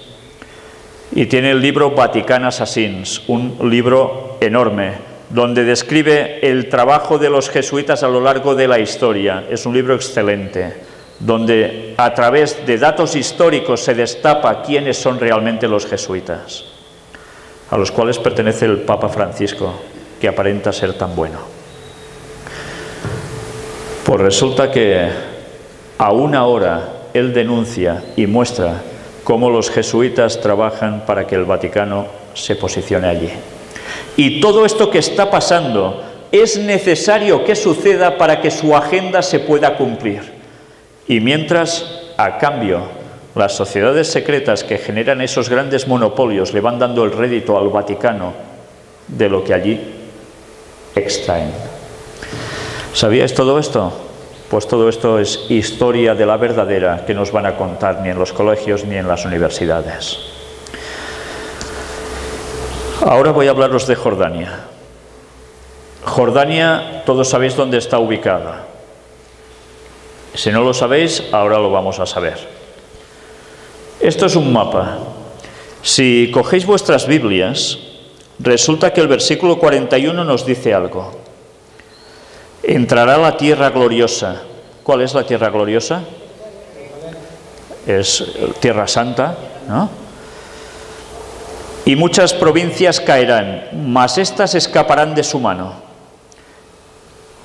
Y tiene el libro Vatican Assassins, un libro enorme, donde describe el trabajo de los jesuitas a lo largo de la historia. Es un libro excelente, donde a través de datos históricos se destapa quiénes son realmente los jesuitas, a los cuales pertenece el Papa Francisco, que aparenta ser tan bueno. Pues resulta que aún ahora él denuncia y muestra cómo los jesuitas trabajan para que el Vaticano se posicione allí. Y todo esto que está pasando es necesario que suceda para que su agenda se pueda cumplir. Y mientras, a cambio, las sociedades secretas que generan esos grandes monopolios le van dando el rédito al Vaticano de lo que allí extraen. ¿Sabíais todo esto? Pues todo esto es historia de la verdadera que no os van a contar ni en los colegios ni en las universidades. Ahora voy a hablaros de Jordania. Jordania, todos sabéis dónde está ubicada. Si no lo sabéis, ahora lo vamos a saber. Esto es un mapa. Si cogéis vuestras Biblias, resulta que el versículo 41 nos dice algo. Entrará la tierra gloriosa. ¿Cuál es la tierra gloriosa? Es Tierra Santa, ¿no? Y muchas provincias caerán, mas éstas escaparán de su mano.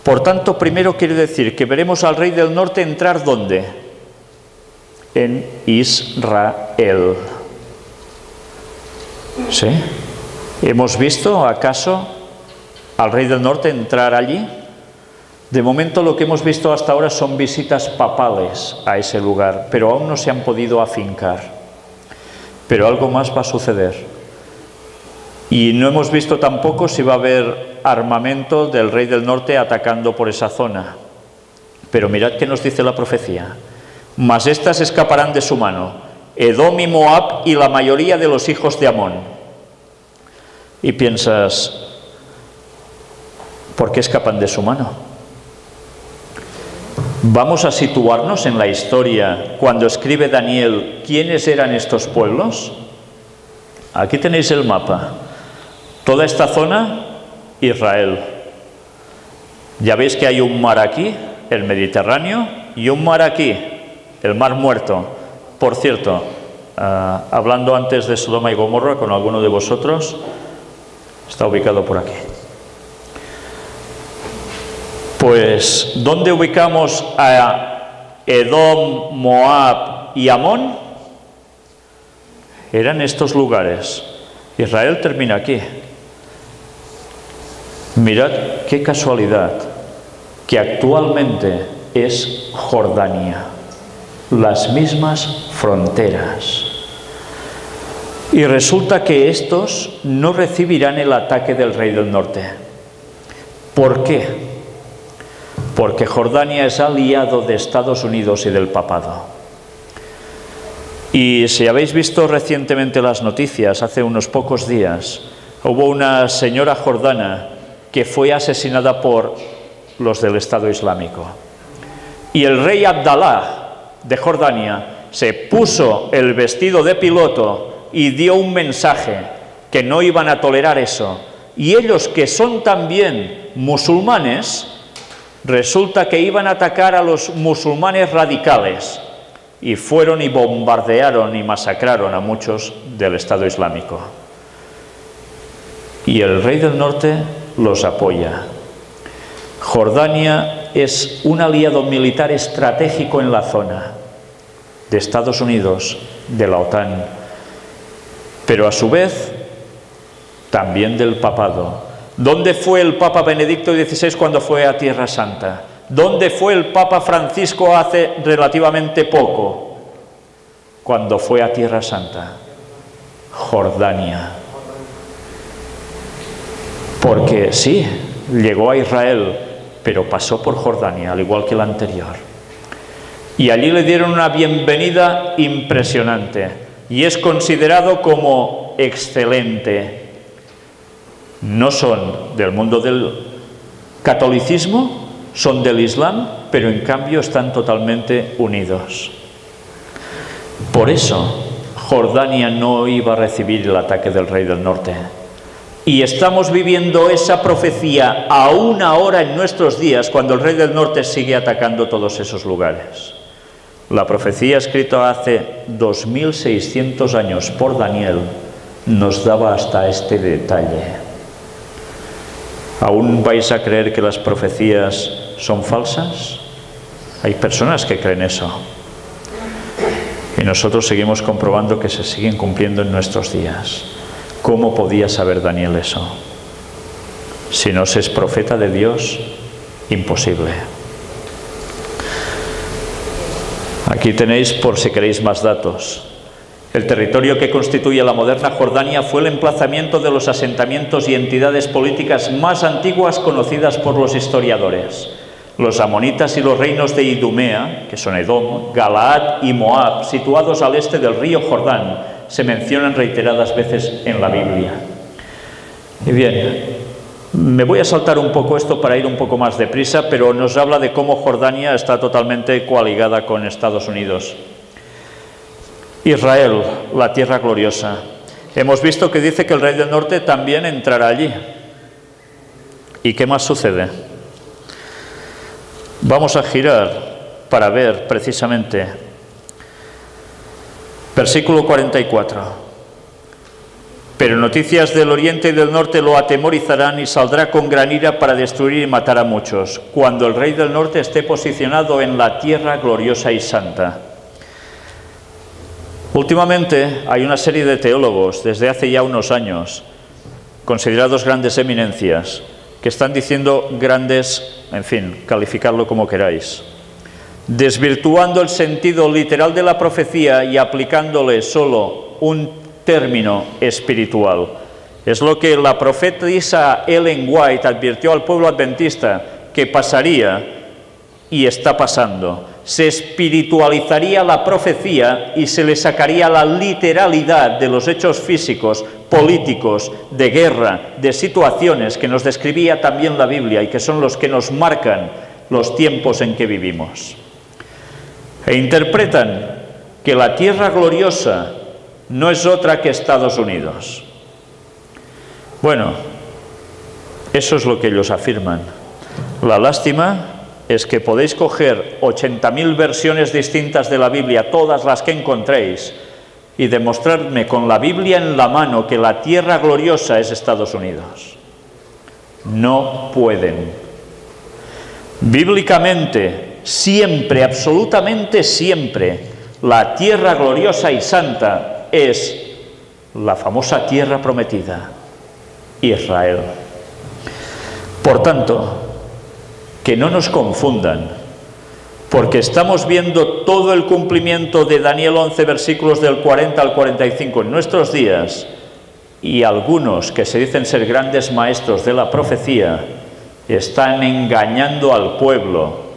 Por tanto, primero quiero decir que veremos al rey del norte entrar ¿dónde? En Israel. ¿Sí? ¿Hemos visto acaso al rey del norte entrar allí? De momento lo que hemos visto hasta ahora son visitas papales a ese lugar, pero aún no se han podido afincar. Pero algo más va a suceder. Y no hemos visto tampoco si va a haber armamento del rey del norte atacando por esa zona. Pero mirad qué nos dice la profecía. Mas éstas escaparán de su mano, Edom y Moab y la mayoría de los hijos de Amón. Y piensas, ¿por qué escapan de su mano? Vamos a situarnos en la historia cuando escribe Daniel quiénes eran estos pueblos. Aquí tenéis el mapa. Toda esta zona, Israel. Ya veis que hay un mar aquí, el Mediterráneo, y un mar aquí, el Mar Muerto. Por cierto, hablando antes de Sodoma y Gomorra con alguno de vosotros, está ubicado por aquí. Pues, ¿dónde ubicamos a Edom, Moab y Amón? Eran estos lugares. Israel termina aquí. Mirad qué casualidad que actualmente es Jordania. Las mismas fronteras. Y resulta que estos no recibirán el ataque del rey del norte. ¿Por qué? Porque Jordania es aliado de Estados Unidos y del papado. Y si habéis visto recientemente las noticias, hace unos pocos días, hubo una señora jordana que fue asesinada por los del Estado Islámico. Y el rey Abdalá de Jordania se puso el vestido de piloto y dio un mensaje que no iban a tolerar eso. Y ellos, que son también musulmanes, resulta que iban a atacar a los musulmanes radicales, y fueron y bombardearon y masacraron a muchos del Estado Islámico. Y el rey del norte los apoya. Jordania es un aliado militar estratégico en la zona de Estados Unidos, de la OTAN, pero a su vez también del papado. ¿Dónde fue el Papa Benedicto XVI cuando fue a Tierra Santa? ¿Dónde fue el Papa Francisco hace relativamente poco cuando fue a Tierra Santa? Jordania. Porque sí, llegó a Israel, pero pasó por Jordania, al igual que el anterior. Y allí le dieron una bienvenida impresionante, y es considerado como excelente. No son del mundo del catolicismo, son del Islam, pero en cambio están totalmente unidos. Por eso Jordania no iba a recibir el ataque del rey del norte. Y estamos viviendo esa profecía aún ahora en nuestros días, cuando el rey del norte sigue atacando todos esos lugares. La profecía escrita hace 2600 años por Daniel nos daba hasta este detalle. ¿Aún vais a creer que las profecías son falsas? Hay personas que creen eso. Y nosotros seguimos comprobando que se siguen cumpliendo en nuestros días. ¿Cómo podía saber Daniel eso? Si no se es profeta de Dios, imposible. Aquí tenéis, por si queréis más datos. El territorio que constituye la moderna Jordania fue el emplazamiento de los asentamientos y entidades políticas más antiguas conocidas por los historiadores. Los amonitas y los reinos de Idumea, que son Edom, Galaad y Moab, situados al este del río Jordán, se mencionan reiteradas veces en la Biblia. Y bien, me voy a saltar un poco esto para ir un poco más deprisa, pero nos habla de cómo Jordania está totalmente coaligada con Estados Unidos. Israel, la tierra gloriosa. Hemos visto que dice que el rey del norte también entrará allí. ¿Y qué más sucede? Vamos a girar para ver precisamente versículo 44. Pero noticias del oriente y del norte lo atemorizarán y saldrá con gran ira para destruir y matar a muchos, cuando el rey del norte esté posicionado en la tierra gloriosa y santa. Últimamente hay una serie de teólogos, desde hace ya unos años, considerados grandes eminencias, que están diciendo grandes, en fin, calificarlo como queráis, desvirtuando el sentido literal de la profecía y aplicándole solo un término espiritual. Es lo que la profetisa Ellen White advirtió al pueblo adventista que pasaría y está pasando. Se espiritualizaría la profecía y se le sacaría la literalidad de los hechos físicos, políticos, de guerra, de situaciones que nos describía también la Biblia y que son los que nos marcan los tiempos en que vivimos. E interpretan que la tierra gloriosa no es otra que Estados Unidos. Bueno, eso es lo que ellos afirman. La lástima es que podéis coger 80.000 versiones distintas de la Biblia, todas las que encontréis, y demostrarme con la Biblia en la mano que la tierra gloriosa es Estados Unidos. No pueden. Bíblicamente, siempre, absolutamente siempre, la tierra gloriosa y santa es la famosa tierra prometida, Israel. Por tanto, que no nos confundan, porque estamos viendo todo el cumplimiento de Daniel 11, versículos del 40 al 45 en nuestros días, y algunos que se dicen ser grandes maestros de la profecía están engañando al pueblo,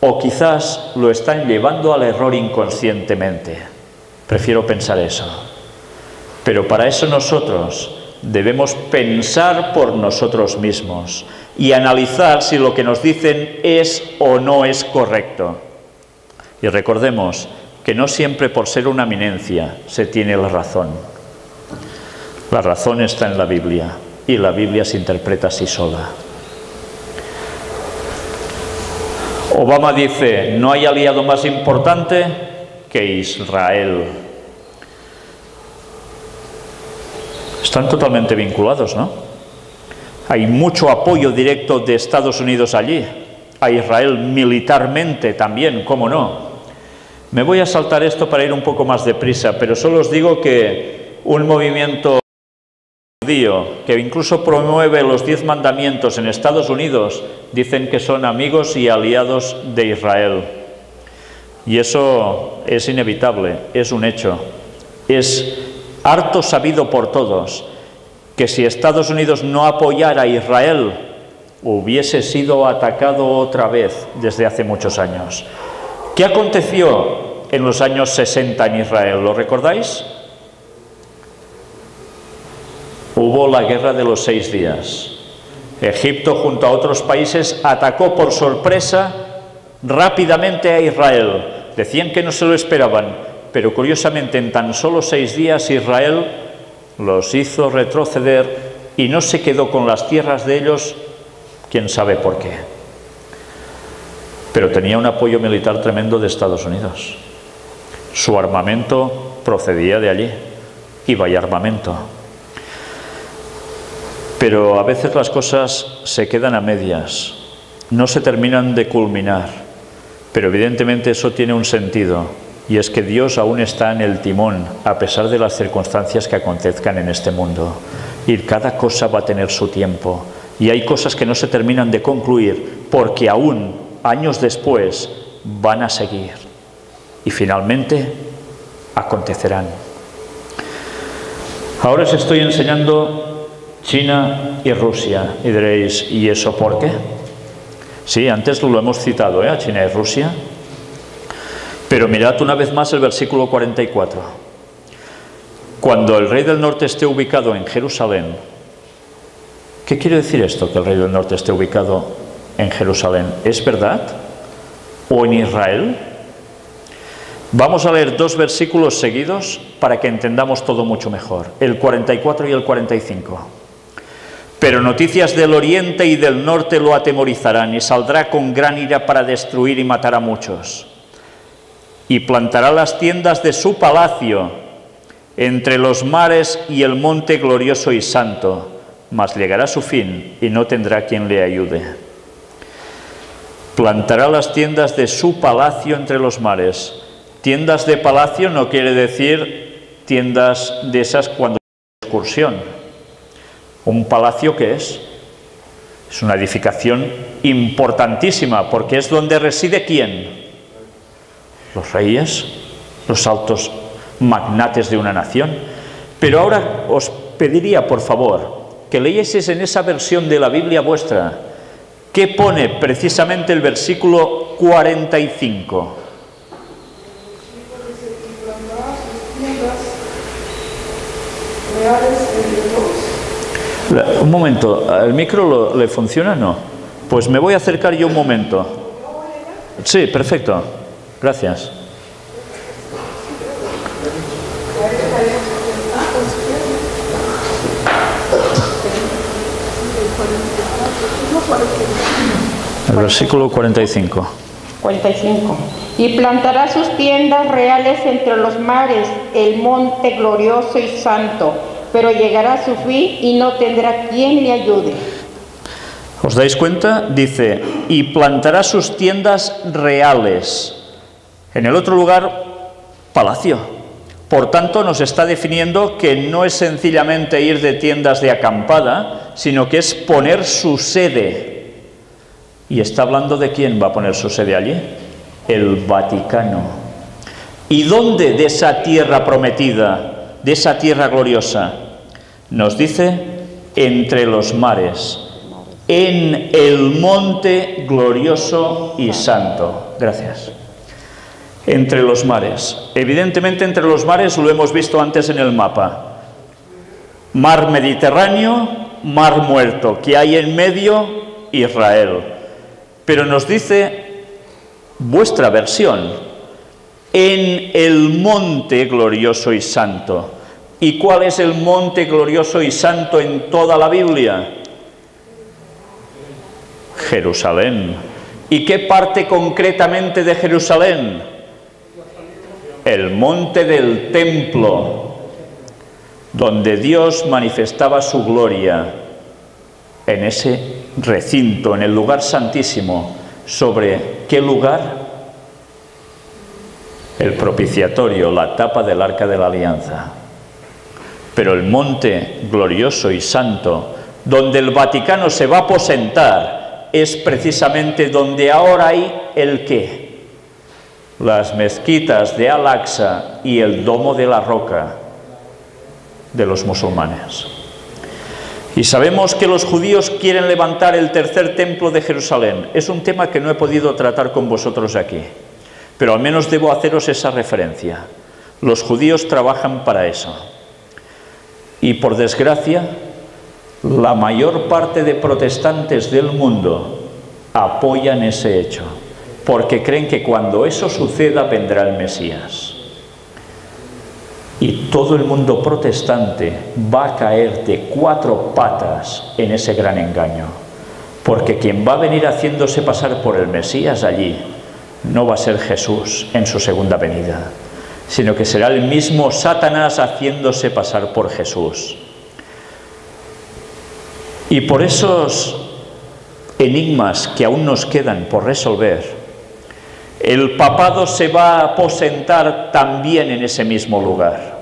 o quizás lo están llevando al error inconscientemente. Prefiero pensar eso. Pero para eso nosotros Debemos pensar por nosotros mismos y analizar si lo que nos dicen es o no es correcto. Y recordemos que no siempre por ser una eminencia se tiene la razón. La razón está en la Biblia y la Biblia se interpreta así sola. Obama dice, no hay aliado más importante que Israel. Están totalmente vinculados, ¿no? Hay mucho apoyo directo de Estados Unidos allí, a Israel militarmente también, ¿cómo no? Me voy a saltar esto para ir un poco más deprisa, pero solo os digo que un movimiento judío que incluso promueve los 10 mandamientos en Estados Unidos dicen que son amigos y aliados de Israel. Y eso es inevitable, es un hecho. Es harto sabido por todos que si Estados Unidos no apoyara a Israel, hubiese sido atacado otra vez desde hace muchos años. ¿Qué aconteció en los años 60 en Israel? ¿Lo recordáis? Hubo la guerra de los 6 días. Egipto, junto a otros países, atacó por sorpresa rápidamente a Israel. Decían que no se lo esperaban, pero curiosamente en tan solo 6 días Israel los hizo retroceder y no se quedó con las tierras de ellos, quién sabe por qué. Pero tenía un apoyo militar tremendo de Estados Unidos. Su armamento procedía de allí, y vaya armamento. Pero a veces las cosas se quedan a medias, no se terminan de culminar, pero evidentemente eso tiene un sentido, y es que Dios aún está en el timón, a pesar de las circunstancias que acontezcan en este mundo. Y cada cosa va a tener su tiempo, y hay cosas que no se terminan de concluir, porque aún años después van a seguir, y finalmente acontecerán. Ahora os estoy enseñando China y Rusia, y diréis, ¿y eso por qué? Sí, antes lo hemos citado, a China y Rusia, pero mirad una vez más el versículo 44. Cuando el rey del norte esté ubicado en Jerusalén, ¿qué quiere decir esto, que el rey del norte esté ubicado en Jerusalén? ¿Es verdad? ¿O en Israel? Vamos a leer 2 versículos seguidos para que entendamos todo mucho mejor, el 44 y el 45. Pero noticias del oriente y del norte lo atemorizarán, y saldrá con gran ira para destruir y matar a muchos. Y plantará las tiendas de su palacio entre los mares y el monte glorioso y santo, mas llegará su fin y no tendrá quien le ayude. Plantará las tiendas de su palacio entre los mares. Tiendas de palacio no quiere decir tiendas de esas cuando hay excursión. ¿Un palacio qué es? Es una edificación importantísima, porque es donde reside ¿quién? Los reyes, los altos magnates de una nación. Pero ahora os pediría, por favor, que leyeseis en esa versión de la Biblia vuestra, ¿qué pone precisamente el versículo 45? Un momento, ¿el micro le funciona o no? Pues me voy a acercar yo un momento. Sí, perfecto. Gracias. El versículo 45. 45. Y plantará sus tiendas reales entre los mares, el monte glorioso y santo, pero llegará a su fin y no tendrá quien le ayude. ¿Os dais cuenta? Dice, y plantará sus tiendas reales. En el otro lugar, palacio. Por tanto, nos está definiendo que no es sencillamente ir de tiendas de acampada, sino que es poner su sede. ¿Y está hablando de quién va a poner su sede allí? El Vaticano. ¿Y dónde de esa tierra prometida, de esa tierra gloriosa? Nos dice, entre los mares, en el monte glorioso y santo. Gracias. Entre los mares. Evidentemente entre los mares lo hemos visto antes en el mapa. Mar Mediterráneo, Mar Muerto, que hay en medio Israel. Pero nos dice vuestra versión, en el monte glorioso y santo. ¿Y cuál es el monte glorioso y santo en toda la Biblia? Jerusalén. ¿Y qué parte concretamente de Jerusalén? El monte del templo, donde Dios manifestaba su gloria, en ese recinto, en el lugar santísimo. ¿Sobre qué lugar? El propiciatorio, la tapa del arca de la alianza. Pero el monte glorioso y santo, donde el Vaticano se va a aposentar, es precisamente donde ahora hay el ¿qué? Las mezquitas de Al-Aqsa y el Domo de la Roca de los musulmanes. Y sabemos que los judíos quieren levantar el tercer templo de Jerusalén. Es un tema que no he podido tratar con vosotros aquí, pero al menos debo haceros esa referencia. Los judíos trabajan para eso. Y por desgracia, la mayor parte de protestantes del mundo apoyan ese hecho, porque creen que cuando eso suceda vendrá el Mesías. Y todo el mundo protestante va a caer de 4 patas en ese gran engaño, porque quien va a venir haciéndose pasar por el Mesías allí no va a ser Jesús en su segunda venida, sino que será el mismo Satanás haciéndose pasar por Jesús. Y por esos enigmas que aún nos quedan por resolver, el papado se va a aposentar también en ese mismo lugar.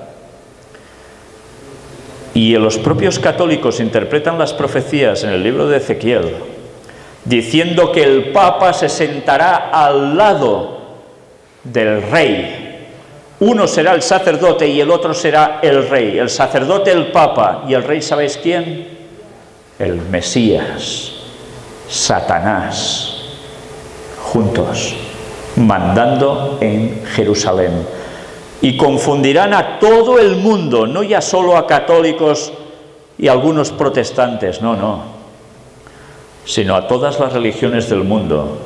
Y los propios católicos interpretan las profecías en el libro de Ezequiel, diciendo que el Papa se sentará al lado del rey. Uno será el sacerdote y el otro será el rey. El sacerdote, el Papa, y el rey, ¿sabéis quién? El Mesías, Satanás, juntos, mandando en Jerusalén. Y confundirán a todo el mundo, no ya solo a católicos y algunos protestantes, no, sino a todas las religiones del mundo,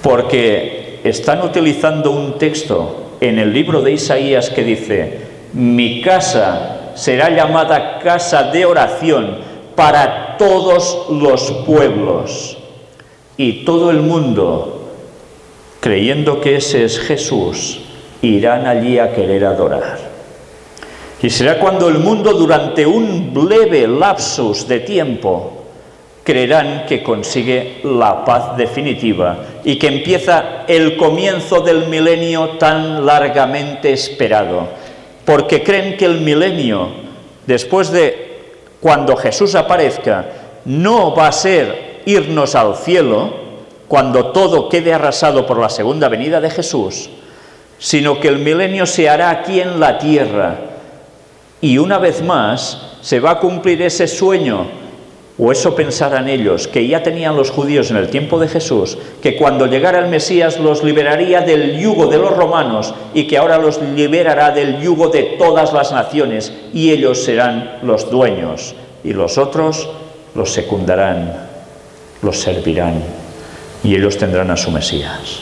porque están utilizando un texto en el libro de Isaías que dice: mi casa será llamada casa de oración para todos los pueblos. Y todo el mundo, creyendo que ese es Jesús, irán allí a querer adorar. Y será cuando el mundo, durante un breve lapsus de tiempo, creerán que consigue la paz definitiva y que empieza el comienzo del milenio tan largamente esperado, porque creen que el milenio, después de cuando Jesús aparezca, no va a ser irnos al cielo cuando todo quede arrasado por la segunda venida de Jesús, sino que el milenio se hará aquí en la tierra, y una vez más se va a cumplir ese sueño, o eso pensarán ellos, que ya tenían los judíos en el tiempo de Jesús, que cuando llegara el Mesías los liberaría del yugo de los romanos y que ahora los liberará del yugo de todas las naciones, y ellos serán los dueños, y los otros los secundarán, los servirán, y ellos tendrán a su Mesías.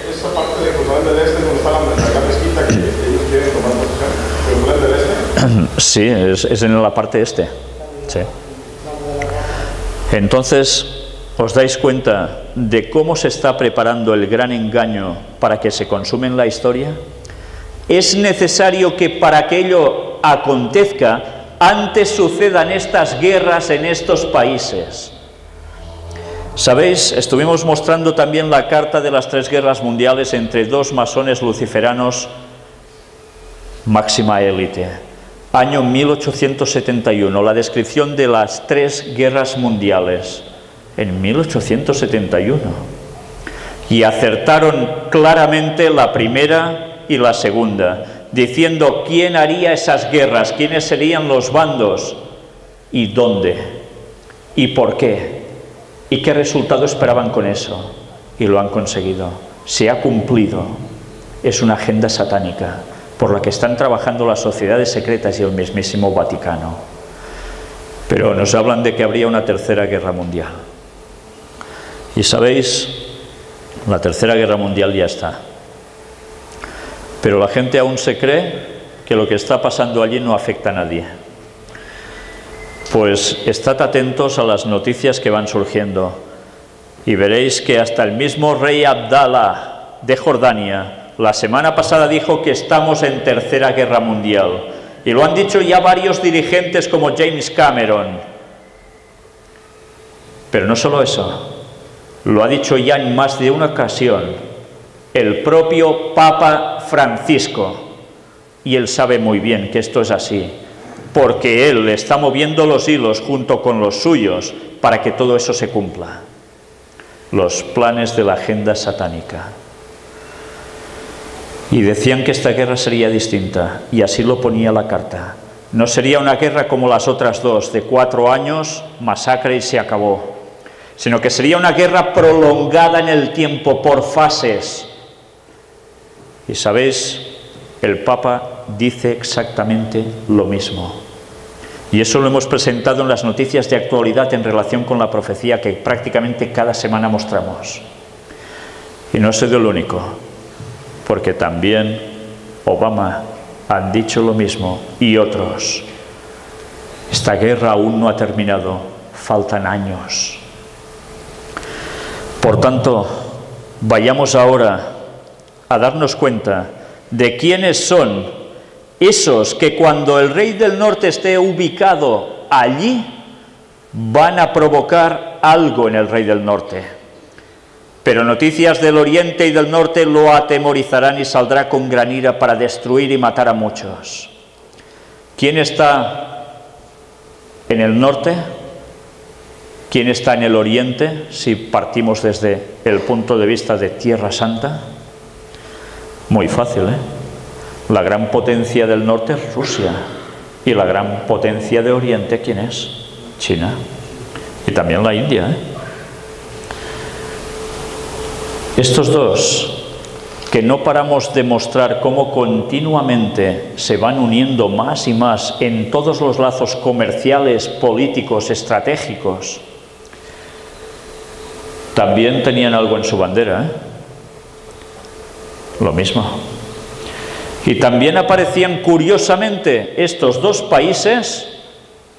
Esa parte de Jerusalén del Este, donde está la mezquita que ellos quieren tomar posesión, Jerusalén del Este. Sí, es en la parte este. Sí. Entonces, ¿os dais cuenta de cómo se está preparando el gran engaño para que se consuma en la historia? Es necesario que para que ello acontezca, antes sucedan estas guerras en estos países. Sabéis, estuvimos mostrando también la carta de las 3 guerras mundiales entre 2 masones luciferanos, máxima élite. Año 1871, la descripción de las 3 guerras mundiales, en 1871. Y acertaron claramente la primera y la segunda, diciendo quién haría esas guerras, quiénes serían los bandos, y dónde, y por qué. ¿Y qué resultado esperaban con eso? Y lo han conseguido. Se ha cumplido. Es una agenda satánica. por la que están trabajando las sociedades secretas y el mismísimo Vaticano. Pero nos hablan de que habría una tercera guerra mundial. Y sabéis, la tercera guerra mundial ya está. Pero la gente aún se cree que lo que está pasando allí no afecta a nadie. Pues estad atentos a las noticias que van surgiendo y veréis que hasta el mismo rey Abdalá de Jordania la semana pasada dijo que estamos en tercera guerra mundial. Y lo han dicho ya varios dirigentes como James Cameron. Pero no solo eso, lo ha dicho ya en más de una ocasión el propio Papa Francisco. Y él sabe muy bien que esto es así, porque él está moviendo los hilos junto con los suyos para que todo eso se cumpla. Los planes de la agenda satánica. Y decían que esta guerra sería distinta, y así lo ponía la carta. No sería una guerra como las otras dos, de 4 años, masacre y se acabó, sino que sería una guerra prolongada en el tiempo, por fases. Y sabéis, el Papa dice exactamente lo mismo. Y eso lo hemos presentado en las noticias de actualidad en relación con la profecía que prácticamente cada semana mostramos. Y no he sido el único, porque también Obama han dicho lo mismo y otros. Esta guerra aún no ha terminado, faltan años. Por tanto, vayamos ahora a darnos cuenta de quiénes son esos que cuando el rey del norte esté ubicado allí, van a provocar algo en el rey del norte. Pero noticias del oriente y del norte lo atemorizarán y saldrá con gran ira para destruir y matar a muchos. ¿Quién está en el norte? ¿Quién está en el oriente, si partimos desde el punto de vista de Tierra Santa? Muy fácil, ¿eh? La gran potencia del norte es Rusia. Y la gran potencia de oriente, ¿quién es? China. Y también la India, ¿eh? Estos dos, que no paramos de mostrar cómo continuamente se van uniendo más y más en todos los lazos comerciales, políticos, estratégicos, también tenían algo en su bandera, ¿eh? Lo mismo. Y también aparecían curiosamente estos dos países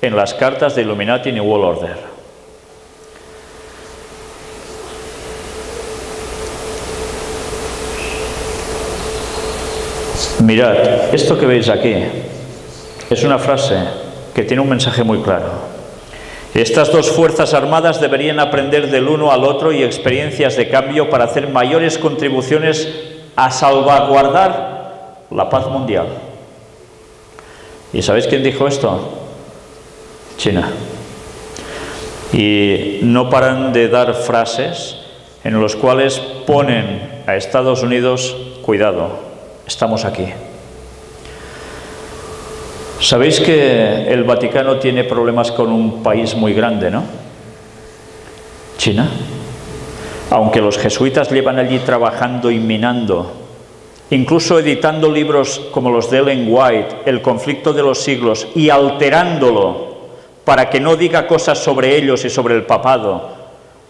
en las cartas de Illuminati y New World Order. Mirad, esto que veis aquí es una frase que tiene un mensaje muy claro. Estas dos fuerzas armadas deberían aprender del uno al otro y experiencias de cambio para hacer mayores contribuciones a salvaguardar la paz mundial. ¿Y sabéis quién dijo esto? China. Y no paran de dar frases en los cuales ponen a Estados Unidos, cuidado, estamos aquí. Sabéis que el Vaticano tiene problemas con un país muy grande, ¿no? China. Aunque los jesuitas llevan allí trabajando y minando, incluso editando libros como los de Ellen White, El conflicto de los siglos, y alterándolo para que no diga cosas sobre ellos y sobre el papado,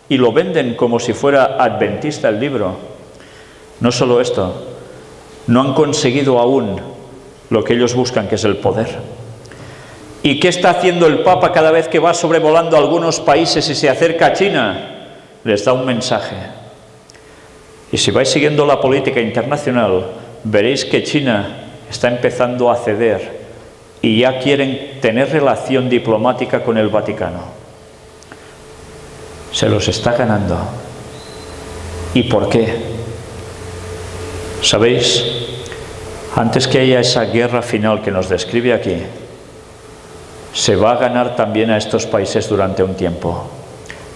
y lo venden como si fuera adventista el libro. No solo esto, no han conseguido aún lo que ellos buscan, que es el poder. ¿Y qué está haciendo el Papa cada vez que va sobrevolando algunos países y se acerca a China? Les da un mensaje. Y si vais siguiendo la política internacional, veréis que China está empezando a ceder y ya quieren tener relación diplomática con el Vaticano. Se los está ganando. ¿Y por qué? ¿Sabéis? Antes que haya esa guerra final que nos describe aquí, se va a ganar también a estos países durante un tiempo.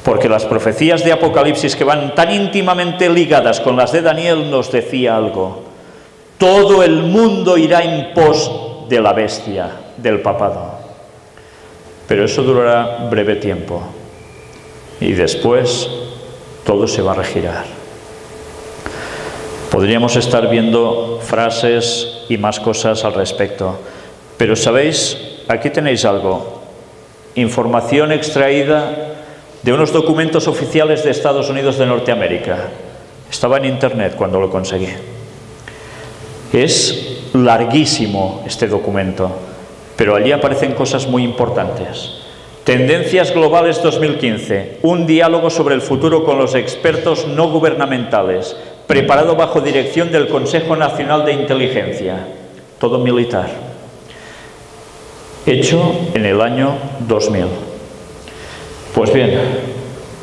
Porque las profecías de Apocalipsis, que van tan íntimamente ligadas con las de Daniel, nos decía algo. Todo el mundo irá en pos de la bestia, del papado. Pero eso durará breve tiempo. Y después todo se va a regirar. Podríamos estar viendo frases y más cosas al respecto. Pero ¿sabéis? Aquí tenéis algo. Información extraída de unos documentos oficiales de Estados Unidos de Norteamérica. Estaba en internet cuando lo conseguí. Es larguísimo este documento, pero allí aparecen cosas muy importantes. Tendencias Globales 2015, un diálogo sobre el futuro con los expertos no gubernamentales, preparado bajo dirección del Consejo Nacional de Inteligencia, todo militar, hecho en el año 2000. Pues bien,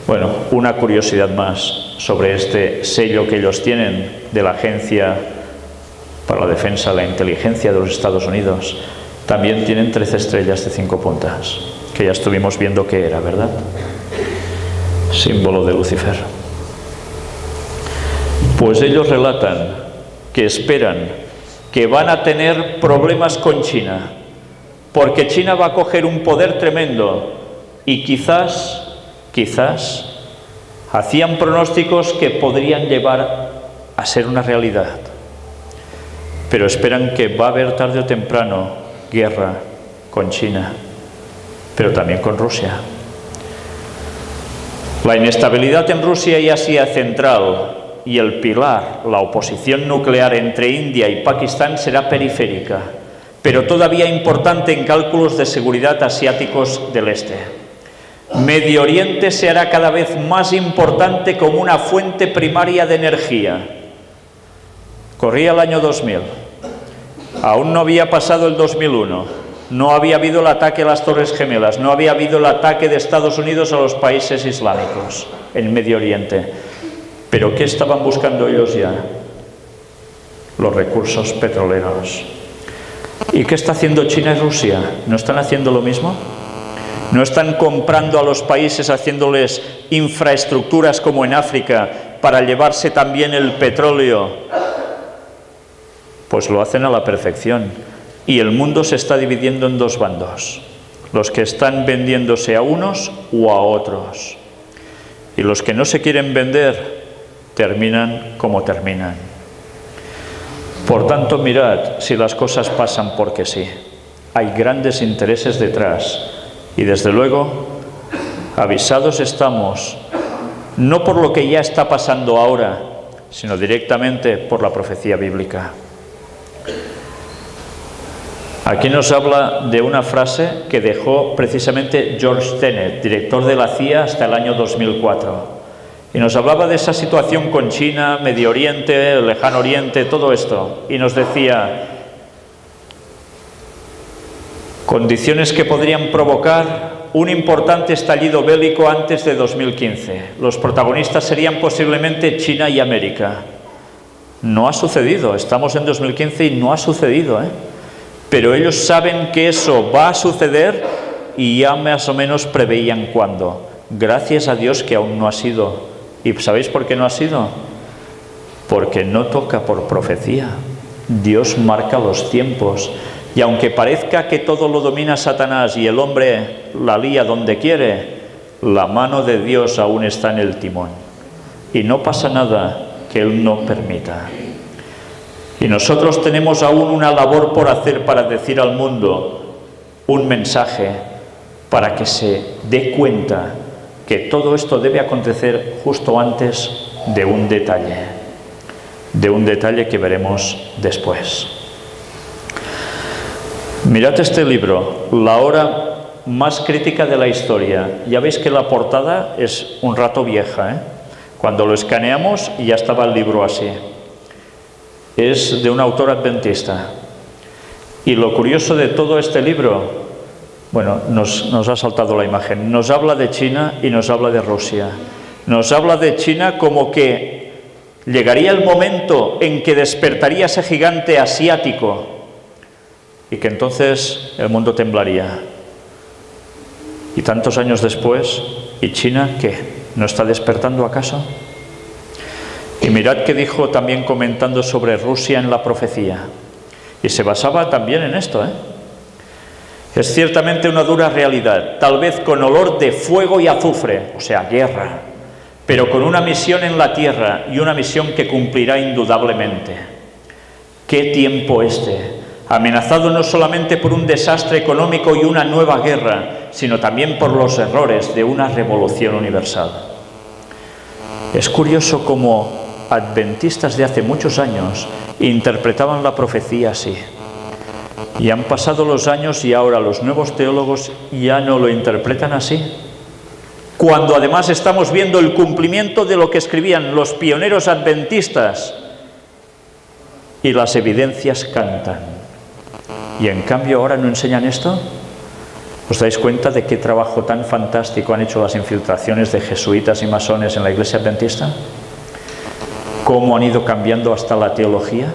bueno, una curiosidad más sobre este sello que ellos tienen de la Agencia para la Defensa de la Inteligencia de los Estados Unidos. También tienen 13 estrellas de 5 puntas, que ya estuvimos viendo qué era, ¿verdad? Símbolo de Lucifer. Pues ellos relatan que esperan que van a tener problemas con China, porque China va a coger un poder tremendo y quizás hacían pronósticos que podrían llevar a ser una realidad. Pero esperan que va a haber tarde o temprano guerra con China, pero también con Rusia. La inestabilidad en Rusia y Asia Central y el pilar, la oposición nuclear entre India y Pakistán, será periférica, pero todavía importante en cálculos de seguridad asiáticos del este. Medio Oriente se hará cada vez más importante como una fuente primaria de energía. Corría el año 2000. Aún no había pasado el 2001. No había habido el ataque a las Torres Gemelas. No había habido el ataque de Estados Unidos a los países islámicos en Medio Oriente. ¿Pero qué estaban buscando ellos ya? Los recursos petroleros. ¿Y qué está haciendo China y Rusia? ¿No están haciendo lo mismo? ¿No están comprando a los países, haciéndoles infraestructuras como en África para llevarse también el petróleo? Pues lo hacen a la perfección. Y el mundo se está dividiendo en dos bandos. Los que están vendiéndose a unos o a otros. Y los que no se quieren vender terminan como terminan. Por tanto, mirad si las cosas pasan porque sí. Hay grandes intereses detrás. Y desde luego, avisados estamos, no por lo que ya está pasando ahora, sino directamente por la profecía bíblica. Aquí nos habla de una frase que dejó precisamente George Tenet, director de la CIA hasta el año 2004. Y nos hablaba de esa situación con China, Medio Oriente, el Lejano Oriente, todo esto. Y nos decía condiciones que podrían provocar un importante estallido bélico antes de 2015. Los protagonistas serían posiblemente China y América. No ha sucedido, estamos en 2015 y no ha sucedido, Pero ellos saben que eso va a suceder y ya más o menos preveían cuándo. Gracias a Dios que aún no ha sido. ¿Y sabéis por qué no ha sido? Porque no toca por profecía. Dios marca los tiempos. Y aunque parezca que todo lo domina Satanás y el hombre la lía donde quiere, la mano de Dios aún está en el timón. Y no pasa nada que Él no permita. Y nosotros tenemos aún una labor por hacer para decir al mundo un mensaje para que se dé cuenta que todo esto debe acontecer justo antes de un detalle que veremos después. Mirad este libro, La hora más crítica de la historia. Ya veis que la portada es un rato vieja, Cuando lo escaneamos ya estaba el libro así. Es de un autor adventista. Y lo curioso de todo este libro, bueno, nos ha saltado la imagen, nos habla de China y nos habla de Rusia. Nos habla de China como que llegaría el momento en que despertaría ese gigante asiático y que entonces el mundo temblaría. Y tantos años después, ¿y China qué? ¿No está despertando acaso? Y mirad qué dijo también comentando sobre Rusia en la profecía. Y se basaba también en esto, Es ciertamente una dura realidad, tal vez con olor de fuego y azufre, o sea, guerra. pero con una misión en la tierra y una misión que cumplirá indudablemente. ¿Qué tiempo este? Amenazado no solamente por un desastre económico y una nueva guerra, sino también por los errores de una revolución universal. Es curioso cómo adventistas de hace muchos años interpretaban la profecía así. Y han pasado los años y ahora los nuevos teólogos ya no lo interpretan así. Cuando además estamos viendo el cumplimiento de lo que escribían los pioneros adventistas y las evidencias cantan. Y en cambio ahora no enseñan esto. ¿Os dais cuenta de qué trabajo tan fantástico han hecho las infiltraciones de jesuitas y masones en la Iglesia adventista? ¿Cómo han ido cambiando hasta la teología?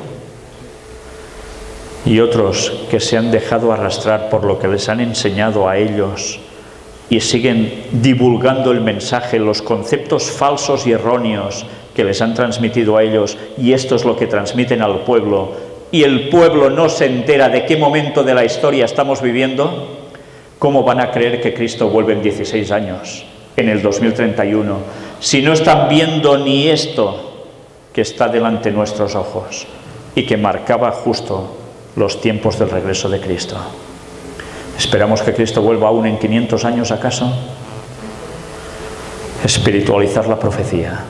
Y otros que se han dejado arrastrar por lo que les han enseñado a ellos y siguen divulgando el mensaje, los conceptos falsos y erróneos que les han transmitido a ellos, y esto es lo que transmiten al pueblo, y el pueblo no se entera de qué momento de la historia estamos viviendo. ¿Cómo van a creer que Cristo vuelve en 16 años, en el 2031, si no están viendo ni esto que está delante de nuestros ojos y que marcaba justo los tiempos del regreso de Cristo? ¿Esperamos que Cristo vuelva aún en 500 años acaso? Espiritualizar la profecía.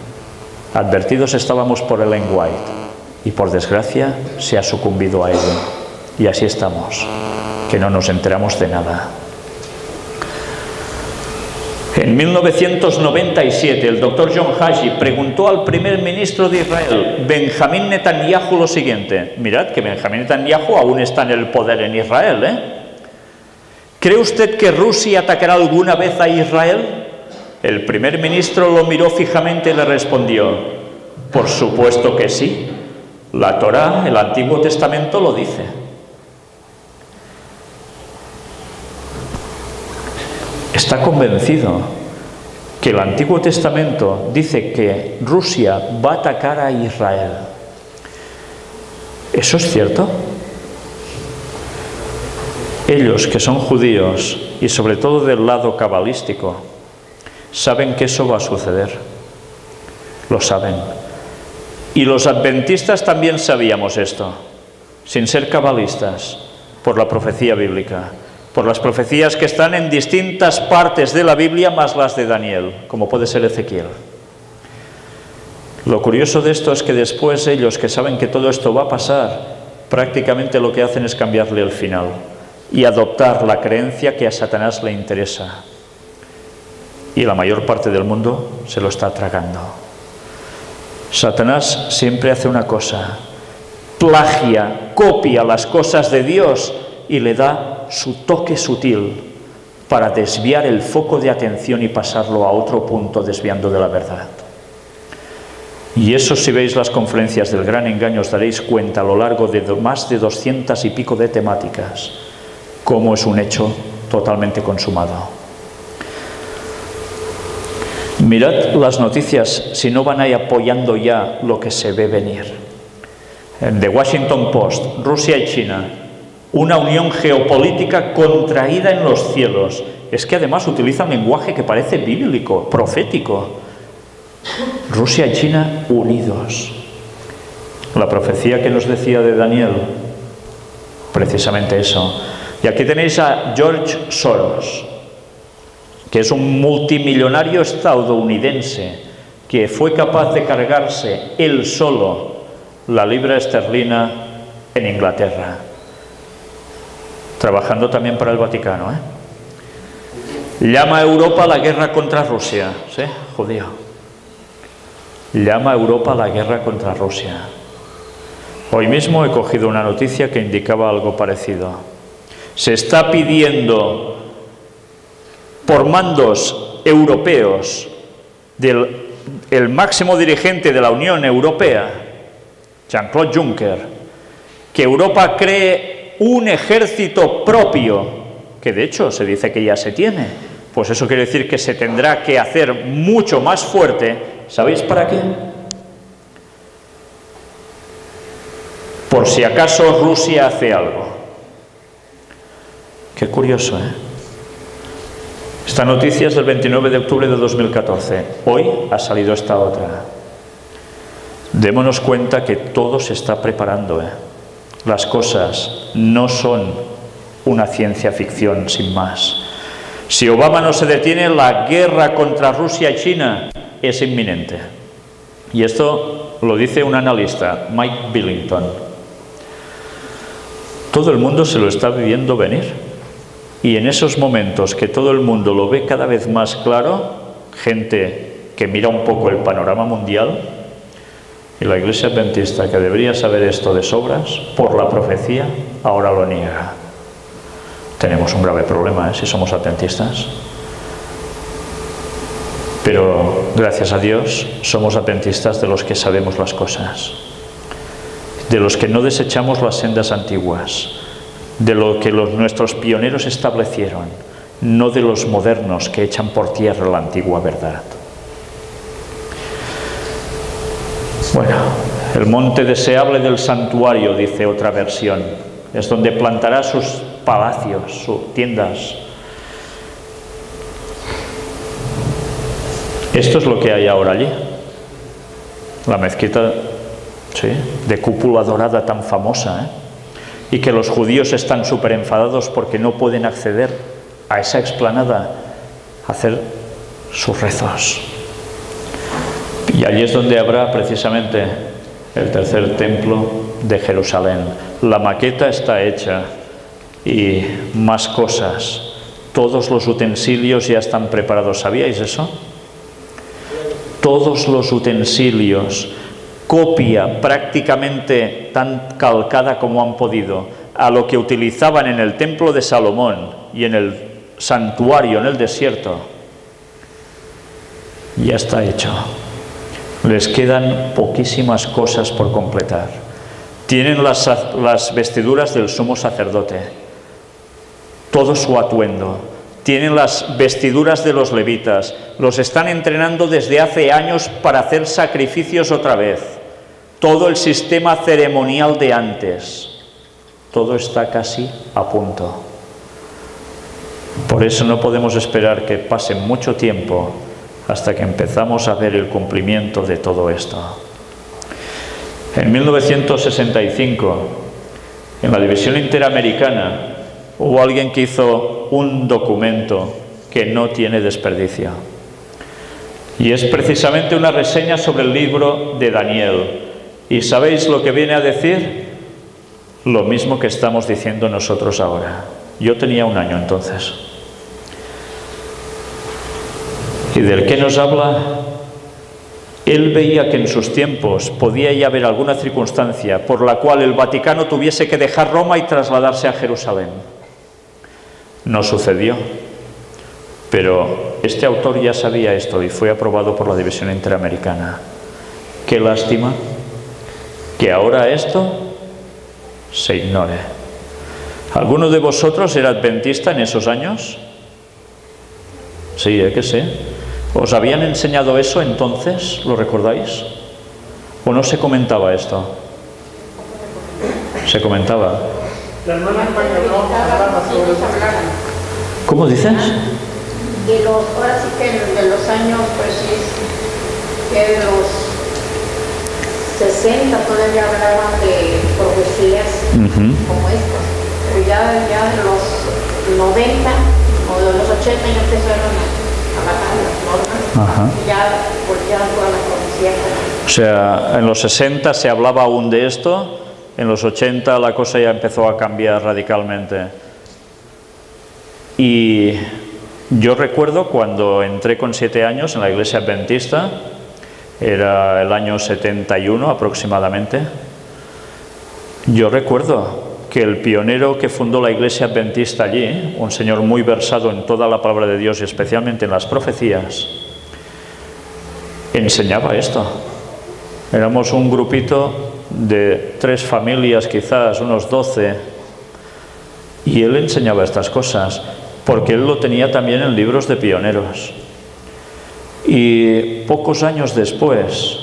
Advertidos estábamos por Ellen White y por desgracia se ha sucumbido a ello. Y así estamos, que no nos enteramos de nada. En 1997 el doctor John Hagee preguntó al primer ministro de Israel, Benjamín Netanyahu, lo siguiente. Mirad que Benjamín Netanyahu aún está en el poder en Israel, ¿eh? ¿Cree usted que Rusia atacará alguna vez a Israel? El primer ministro lo miró fijamente y le respondió, por supuesto que sí. La Torá, el Antiguo Testamento, lo dice. Está convencido que el Antiguo Testamento dice que Rusia va a atacar a Israel. ¿Eso es cierto? Ellos, que son judíos y sobre todo del lado cabalístico, saben que eso va a suceder. Lo saben. Y los adventistas también sabíamos esto, sin ser cabalistas, por la profecía bíblica, por las profecías que están en distintas partes de la Biblia, más las de Daniel, como puede ser Ezequiel. Lo curioso de esto es que después ellos, que saben que todo esto va a pasar, prácticamente lo que hacen es cambiarle el final y adoptar la creencia que a Satanás le interesa. Y la mayor parte del mundo se lo está tragando. Satanás siempre hace una cosa: plagia, copia las cosas de Dios y le da su toque sutil para desviar el foco de atención y pasarlo a otro punto, desviando de la verdad. Y eso, si veis las conferencias del Gran Engaño, os daréis cuenta a lo largo de más de 200 y pico de temáticas, cómo es un hecho totalmente consumado. Mirad las noticias si no van ahí apoyando ya lo que se ve venir. En The Washington Post, Rusia y China, una unión geopolítica contraída en los cielos. Es que además utiliza un lenguaje que parece bíblico, profético. Rusia y China unidos. La profecía que nos decía de Daniel, precisamente eso. Y aquí tenéis a George Soros, que es un multimillonario estadounidense que fue capaz de cargarse él solo la libra esterlina en Inglaterra, trabajando también para el Vaticano, ¿eh? Llama a Europa a la guerra contra Rusia, ¿sí? Judío. Llama a Europa a la guerra contra Rusia. Hoy mismo he cogido una noticia que indicaba algo parecido. Se está pidiendo por mandos europeos del máximo dirigente de la Unión Europea, Jean-Claude Juncker, que Europa cree un ejército propio, que de hecho se dice que ya se tiene. Pues eso quiere decir que se tendrá que hacer mucho más fuerte. ¿Sabéis para qué? Por si acaso Rusia hace algo. Qué curioso, ¿eh? Esta noticia es del 29 de octubre de 2014. Hoy ha salido esta otra. Démonos cuenta que todo se está preparando. Las cosas no son una ciencia ficción sin más. Si Obama no se detiene, la guerra contra Rusia y China es inminente. Y esto lo dice un analista, Mike Billington. Todo el mundo se lo está viendo venir. Y en esos momentos que todo el mundo lo ve cada vez más claro, gente que mira un poco el panorama mundial, y la Iglesia Adventista, que debería saber esto de sobras, por la profecía, ahora lo niega. Tenemos un grave problema, si somos adventistas. Pero, gracias a Dios, somos adventistas de los que sabemos las cosas, de los que no desechamos las sendas antiguas, de lo que nuestros pioneros establecieron, no de los modernos que echan por tierra la antigua verdad. Bueno, el monte deseable del santuario, dice otra versión, es donde plantará sus palacios, sus tiendas. Esto es lo que hay ahora allí. La mezquita, sí, de cúpula dorada tan famosa, y que los judíos están súper enfadados porque no pueden acceder a esa explanada a hacer sus rezos. Y allí es donde habrá precisamente el tercer templo de Jerusalén. La maqueta está hecha y más cosas. Todos los utensilios ya están preparados. ¿Sabíais eso? Todos los utensilios, copia prácticamente tan calcada como han podido a lo que utilizaban en el templo de Salomón y en el santuario en el desierto. Ya está hecho. Les quedan poquísimas cosas por completar. Tienen las vestiduras del sumo sacerdote, todo su atuendo. Tienen las vestiduras de los levitas. Los están entrenando desde hace años para hacer sacrificios otra vez. Todo el sistema ceremonial de antes. Todo está casi a punto. Por eso no podemos esperar que pase mucho tiempo hasta que empezamos a ver el cumplimiento de todo esto. En 1965, en la División Interamericana, hubo alguien que hizo un documento que no tiene desperdicio. Y es precisamente una reseña sobre el libro de Daniel. ¿Y sabéis lo que viene a decir? Lo mismo que estamos diciendo nosotros ahora. Yo tenía 1 año entonces. ¿Y del qué nos habla? Él veía que en sus tiempos podía ya haber alguna circunstancia por la cual el Vaticano tuviese que dejar Roma y trasladarse a Jerusalén. No sucedió, pero este autor ya sabía esto y fue aprobado por la División Interamericana. Qué lástima que ahora esto se ignore. ¿Alguno de vosotros era adventista en esos años? Sí, que sí. ¿Os habían enseñado eso entonces? ¿Lo recordáis? ¿O no se comentaba esto? Se comentaba. La hermana española hablaba sobre eso. ¿Cómo dices? Ahora sí que de los años, pues sí, que de los 60 todavía hablaban de profecías como estas, pero ya de los 90 o de los 80 ya empezaron a bajar las normas. Y ya volvían toda la profecía. O sea, en los 60 se hablaba aún de esto, en los 80 la cosa ya empezó a cambiar radicalmente. Y yo recuerdo cuando entré con 7 años en la Iglesia Adventista, era el año 71 aproximadamente. Yo recuerdo que el pionero que fundó la Iglesia Adventista allí, un señor muy versado en toda la palabra de Dios y especialmente en las profecías, enseñaba esto. Éramos un grupito de 3 familias, quizás unos 12, y él enseñaba estas cosas, porque él lo tenía también en libros de pioneros. Y pocos años después,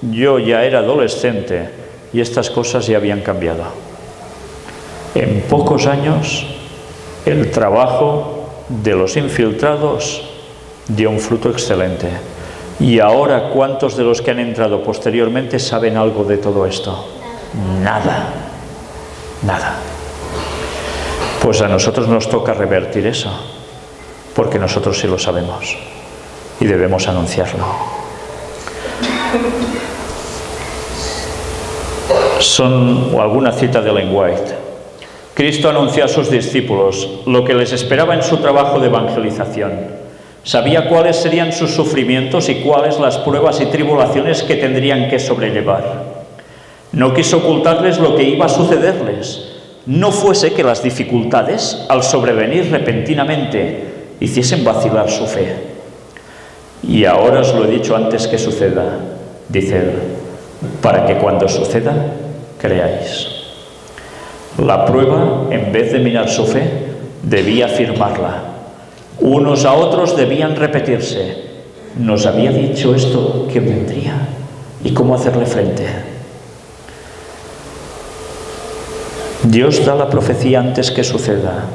yo ya era adolescente y estas cosas ya habían cambiado. En pocos años El trabajo de los infiltrados dio un fruto excelente. Y ahora, ¿cuántos de los que han entrado posteriormente saben algo de todo esto? Nada. Nada. Pues a nosotros nos toca revertir eso, porque nosotros sí lo sabemos y debemos anunciarlo. Son alguna cita de Ellen White. Cristo anunció a sus discípulos lo que les esperaba en su trabajo de evangelización. Sabía cuáles serían sus sufrimientos y cuáles las pruebas y tribulaciones que tendrían que sobrellevar. No quiso ocultarles lo que iba a sucederles, no fuese que las dificultades, al sobrevenir repentinamente, hiciesen vacilar su fe. Y ahora os lo he dicho antes que suceda, dice él, para que cuando suceda, creáis. La prueba, en vez de minar su fe, debía afirmarla. Unos a otros debían repetirse. Nos había dicho esto que vendría y cómo hacerle frente. Dios da la profecía antes que suceda,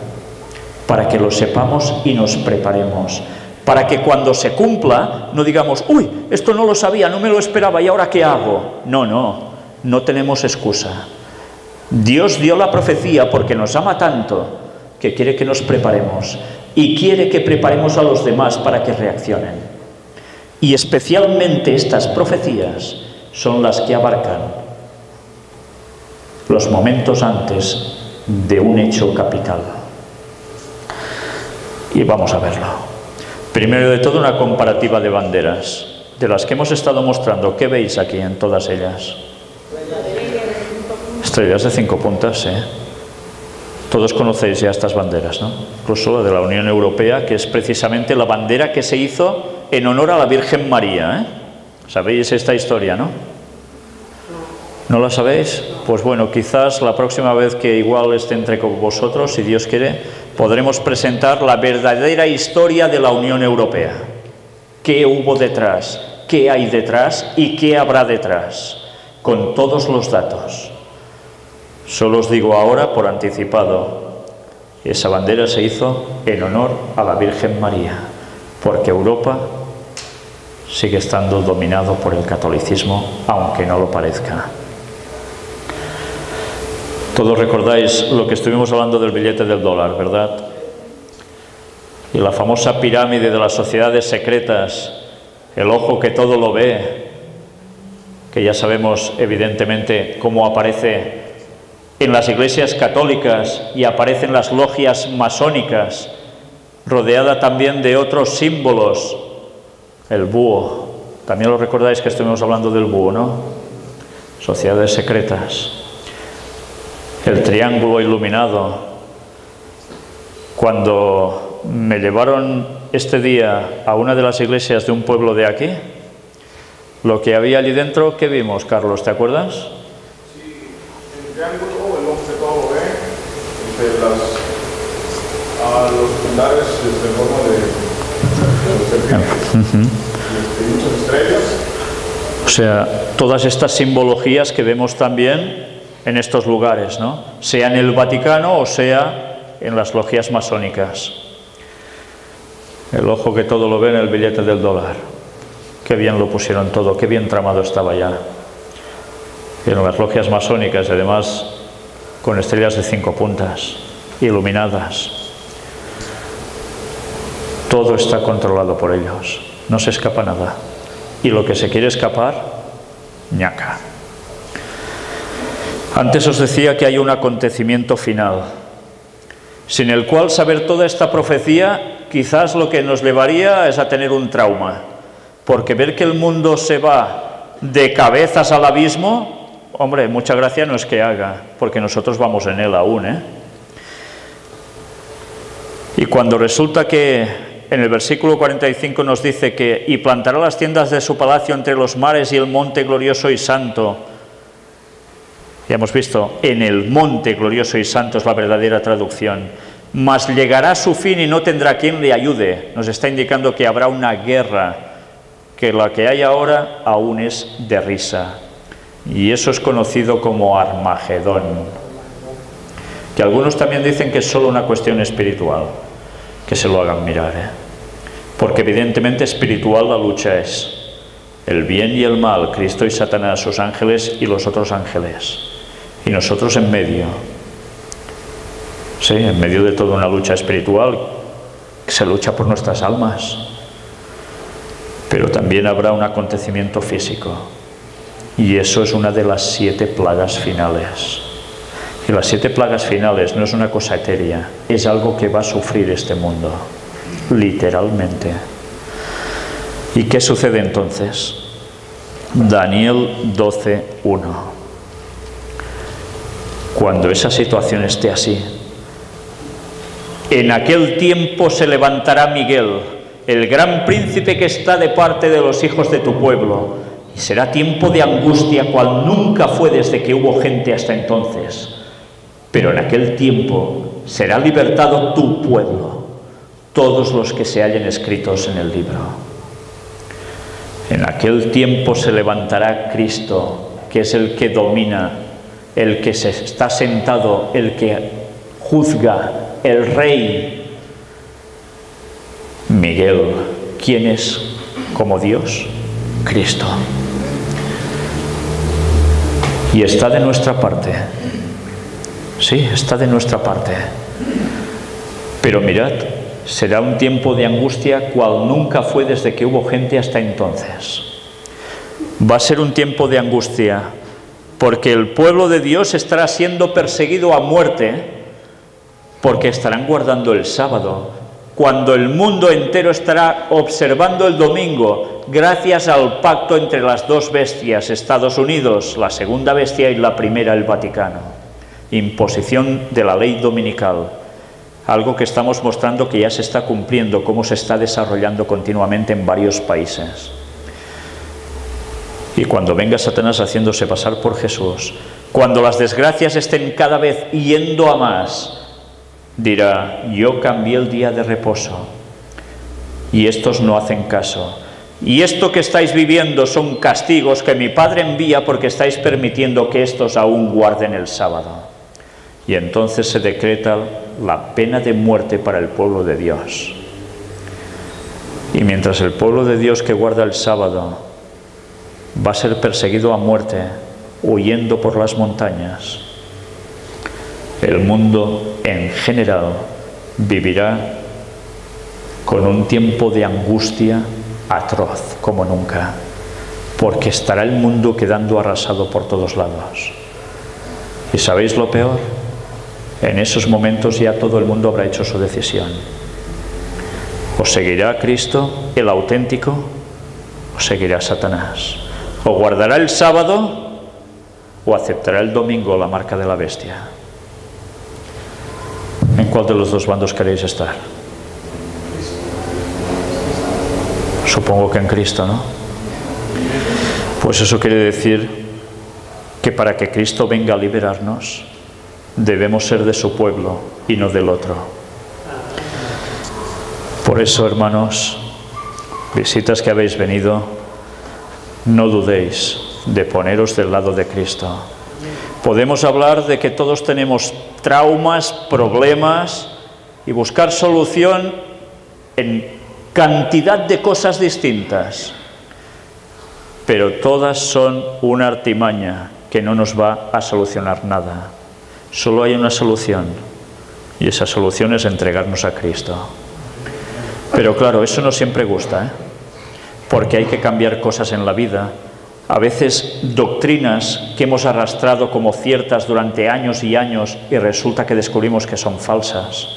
para que lo sepamos y nos preparemos, para que cuando se cumpla no digamos, uy, esto no lo sabía, no me lo esperaba, ¿y ahora qué hago? No tenemos excusa. Dios dio la profecía porque nos ama tanto que quiere que nos preparemos y quiere que preparemos a los demás para que reaccionen. Y especialmente estas profecías son las que abarcan los momentos antes de un hecho capital. Y vamos a verlo. Primero de todo, una comparativa de banderas, de las que hemos estado mostrando. ¿Qué veis aquí en todas ellas? Estrellas de 5 puntas, ¿eh? Todos conocéis ya estas banderas, ¿no? Incluso la de la Unión Europea, que es precisamente la bandera que se hizo en honor a la Virgen María, ¿eh? ¿Sabéis esta historia, no? ¿No la sabéis? Pues bueno, quizás la próxima vez que igual esté entre vosotros, si Dios quiere, podremos presentar la verdadera historia de la Unión Europea. ¿Qué hubo detrás? ¿Qué hay detrás? ¿Y qué habrá detrás? Con todos los datos. Solo os digo ahora, por anticipado, esa bandera se hizo en honor a la Virgen María, porque Europa sigue estando dominado por el catolicismo, aunque no lo parezca. Todos recordáis lo que estuvimos hablando del billete del dólar, ¿verdad? Y la famosa pirámide de las sociedades secretas, el ojo que todo lo ve, que ya sabemos evidentemente cómo aparece en las iglesias católicas y aparece en las logias masónicas, rodeada también de otros símbolos. El búho, también lo recordáis que estuvimos hablando del búho, ¿no? Sociedades secretas. El triángulo iluminado. Cuando me llevaron este día a una de las iglesias de un pueblo de aquí, lo que había allí dentro, ¿qué vimos, Carlos? ¿Te acuerdas? Sí, el triángulo, el hombre todo lo ve, entre los pilares de forma de serpientes, y muchas estrellas. O sea, todas estas simbologías que vemos también en estos lugares, ¿no? Sea en el Vaticano o sea en las logias masónicas. El ojo que todo lo ve en el billete del dólar. Qué bien lo pusieron todo, qué bien tramado estaba ya. En las logias masónicas, además, con estrellas de 5 puntas, iluminadas. Todo está controlado por ellos, no se escapa nada. Y lo que se quiere escapar, ñaca. Antes os decía que hay un acontecimiento final, sin el cual saber toda esta profecía quizás lo que nos llevaría es a tener un trauma, porque ver que el mundo se va de cabezas al abismo, hombre, mucha gracia no es que haga, porque nosotros vamos en él aún, ¿eh? Y cuando resulta que en el versículo 45 nos dice que y plantará las tiendas de su palacio entre los mares y el monte glorioso y santo. Ya hemos visto, en el monte glorioso y santo es la verdadera traducción. Mas llegará a su fin y no tendrá quien le ayude. Nos está indicando que habrá una guerra, que la que hay ahora aún es de risa. Y eso es conocido como Armagedón. Que algunos también dicen que es solo una cuestión espiritual, que se lo hagan mirar, porque evidentemente espiritual la lucha es el bien y el mal, Cristo y Satanás, sus ángeles y los otros ángeles, y nosotros en medio, sí, en medio de toda una lucha espiritual, que se lucha por nuestras almas, pero también habrá un acontecimiento físico, y eso es una de las 7 plagas finales. Y las 7 plagas finales no es una cosa etérea, es algo que va a sufrir este mundo, literalmente. ¿Y qué sucede entonces? Daniel 12:1. Cuando esa situación esté así, en aquel tiempo se levantará Miguel, el gran príncipe que está de parte de los hijos de tu pueblo, y será tiempo de angustia cual nunca fue desde que hubo gente hasta entonces. Pero en aquel tiempo será libertado tu pueblo, todos los que se hallen escritos en el libro. En aquel tiempo se levantará Cristo, que es el que domina, el que se está sentado, el que juzga, el Rey. Miguel, ¿quién es como Dios? Cristo. Y está de nuestra parte. Sí, está de nuestra parte. Pero mirad, será un tiempo de angustia cual nunca fue desde que hubo gente hasta entonces. Va a ser un tiempo de angustia porque el pueblo de Dios estará siendo perseguido a muerte porque estarán guardando el sábado, cuando el mundo entero estará observando el domingo gracias al pacto entre las 2 bestias, Estados Unidos, la segunda bestia, y la primera, el Vaticano. Imposición de la ley dominical, algo que estamos mostrando que ya se está cumpliendo, cómo se está desarrollando continuamente en varios países. Y cuando venga Satanás haciéndose pasar por Jesús, cuando las desgracias estén cada vez yendo a más, dirá: yo cambié el día de reposo y estos no hacen caso. Y esto que estáis viviendo son castigos que mi Padre envía porque estáis permitiendo que estos aún guarden el sábado. Y entonces se decreta la pena de muerte para el pueblo de Dios. Y mientras el pueblo de Dios que guarda el sábado va a ser perseguido a muerte, huyendo por las montañas, el mundo en general vivirá con un tiempo de angustia atroz como nunca, porque estará el mundo quedando arrasado por todos lados. ¿Y sabéis lo peor? En esos momentos ya todo el mundo habrá hecho su decisión. O seguirá Cristo, el auténtico, o seguirá Satanás. O guardará el sábado, o aceptará el domingo, la marca de la bestia. ¿En cuál de los 2 bandos queréis estar? Supongo que en Cristo, ¿no? Pues eso quiere decir que para que Cristo venga a liberarnos, debemos ser de su pueblo y no del otro. Por eso, hermanos, visitas que habéis venido, no dudéis de poneros del lado de Cristo. Podemos hablar de que todos tenemos traumas, problemas, y buscar solución en cantidad de cosas distintas, pero todas son una artimaña que no nos va a solucionar nada. Solo hay una solución, y esa solución es entregarnos a Cristo. Pero claro, eso no siempre gusta, porque hay que cambiar cosas en la vida. A veces doctrinas que hemos arrastrado como ciertas durante años y años, y resulta que descubrimos que son falsas,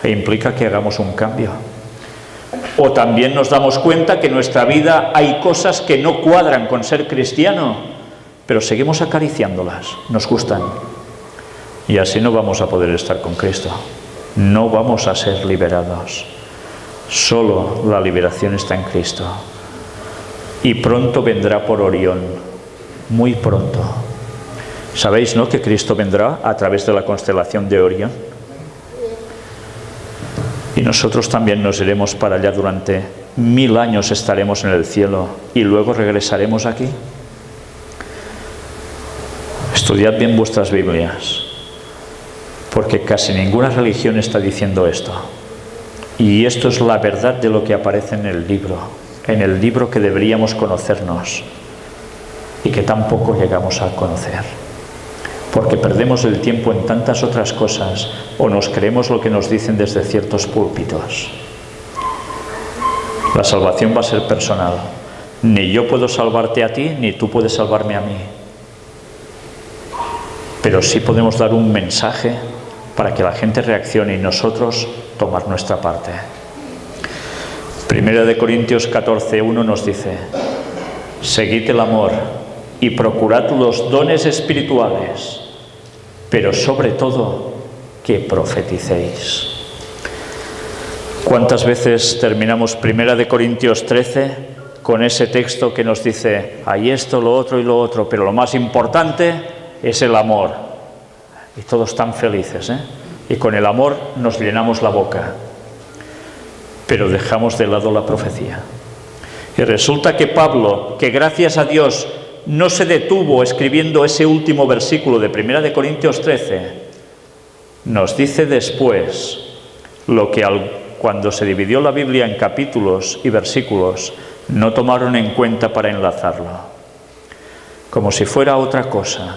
e implica que hagamos un cambio. O también nos damos cuenta que en nuestra vida hay cosas que no cuadran con ser cristiano, pero seguimos acariciándolas, nos gustan. Y así no vamos a poder estar con Cristo. No vamos a ser liberados. Solo la liberación está en Cristo. Y pronto vendrá por Orión. Muy pronto. ¿Sabéis, no, que Cristo vendrá a través de la constelación de Orión? Y nosotros también nos iremos para allá durante 1000 años, estaremos en el cielo y luego regresaremos aquí. Estudiad bien vuestras Biblias. Porque casi ninguna religión está diciendo esto. Y esto es la verdad de lo que aparece en el libro que deberíamos conocernos y que tampoco llegamos a conocer. Porque perdemos el tiempo en tantas otras cosas o nos creemos lo que nos dicen desde ciertos púlpitos. La salvación va a ser personal. Ni yo puedo salvarte a ti, ni tú puedes salvarme a mí. Pero sí podemos dar un mensaje para que la gente reaccione y nosotros tomar nuestra parte. Primera de Corintios 14:1 nos dice: seguid el amor y procurad los dones espirituales, pero sobre todo que profeticéis. ¿Cuántas veces terminamos Primera de Corintios 13 con ese texto que nos dice: hay esto, lo otro y lo otro, pero lo más importante es el amor? Y todos tan felices, ¿eh? Y con el amor nos llenamos la boca, pero dejamos de lado la profecía. Y resulta que Pablo, que gracias a Dios no se detuvo escribiendo ese último versículo de 1 de Corintios 13, nos dice después lo que cuando se dividió la Biblia en capítulos y versículos no tomaron en cuenta para enlazarlo, como si fuera otra cosa,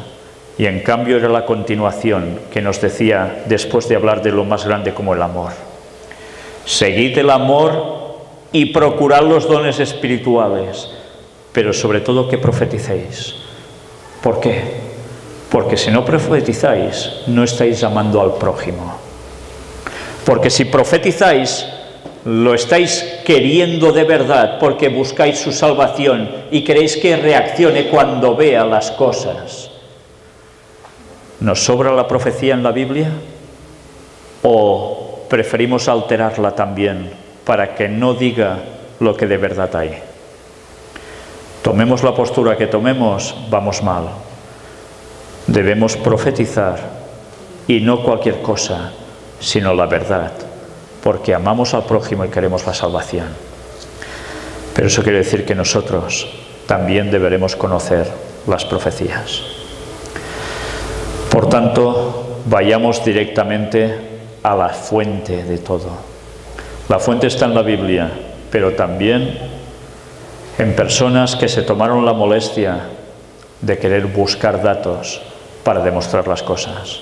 y en cambio era la continuación que nos decía después de hablar de lo más grande como el amor. Seguid el amor y procurad los dones espirituales, pero sobre todo que profeticéis. ¿Por qué? Porque si no profetizáis, no estáis amando al prójimo. Porque si profetizáis, lo estáis queriendo de verdad, porque buscáis su salvación y queréis que reaccione cuando vea las cosas. ¿Nos sobra la profecía en la Biblia? ¿O preferimos alterarla también para que no diga lo que de verdad hay? Tomemos la postura que tomemos, vamos mal. Debemos profetizar, y no cualquier cosa, sino la verdad, porque amamos al prójimo y queremos la salvación. Pero eso quiere decir que nosotros también deberemos conocer las profecías. Por tanto, vayamos directamente a la fuente de todo. La fuente está en la Biblia, pero también en personas que se tomaron la molestia de querer buscar datos para demostrar las cosas.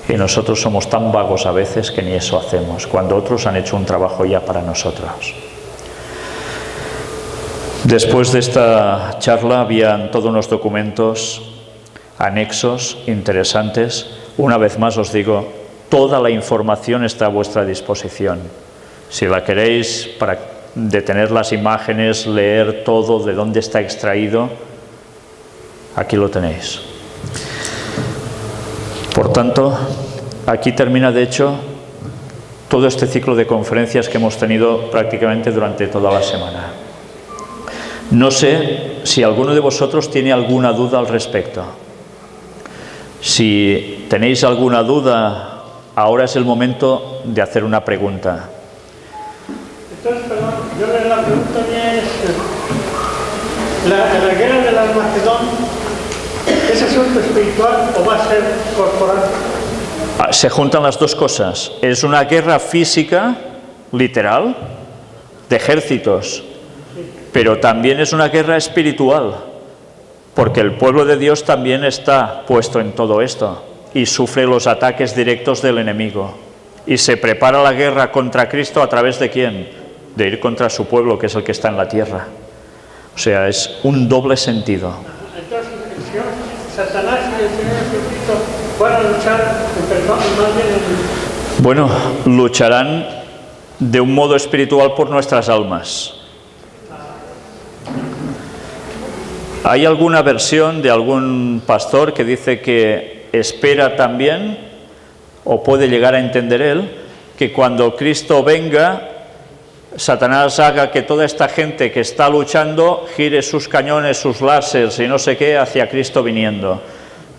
Y nosotros somos tan vagos a veces que ni eso hacemos, cuando otros han hecho un trabajo ya para nosotros. Después de esta charla habían todos unos documentos, anexos interesantes. Una vez más os digo, toda la información está a vuestra disposición. Si la queréis para detener las imágenes, leer todo, de dónde está extraído, aquí lo tenéis. Por tanto, aquí termina de hecho todo este ciclo de conferencias que hemos tenido prácticamente durante toda la semana. No sé si alguno de vosotros tiene alguna duda al respecto. Si tenéis alguna duda, ahora es el momento de hacer una pregunta. Entonces, perdón, yo la pregunta mía es, la guerra del Armagedón, ¿es asunto espiritual o va a ser corporal? Se juntan las dos cosas. Es una guerra física, literal, de ejércitos, pero también es una guerra espiritual, porque el pueblo de Dios también está puesto en todo esto y sufre los ataques directos del enemigo. Y se prepara la guerra contra Cristo a través de ¿quién? De ir contra su pueblo, que es el que está en la tierra. O sea, es un doble sentido. Entonces, Satanás y el Señor Jesucristo van a luchar en persona, más bien en... Bueno, lucharán de un modo espiritual por nuestras almas. Hay alguna versión de algún pastor que dice que espera también, o puede llegar a entender él, que cuando Cristo venga, Satanás haga que toda esta gente que está luchando gire sus cañones, sus láseres y no sé qué hacia Cristo viniendo.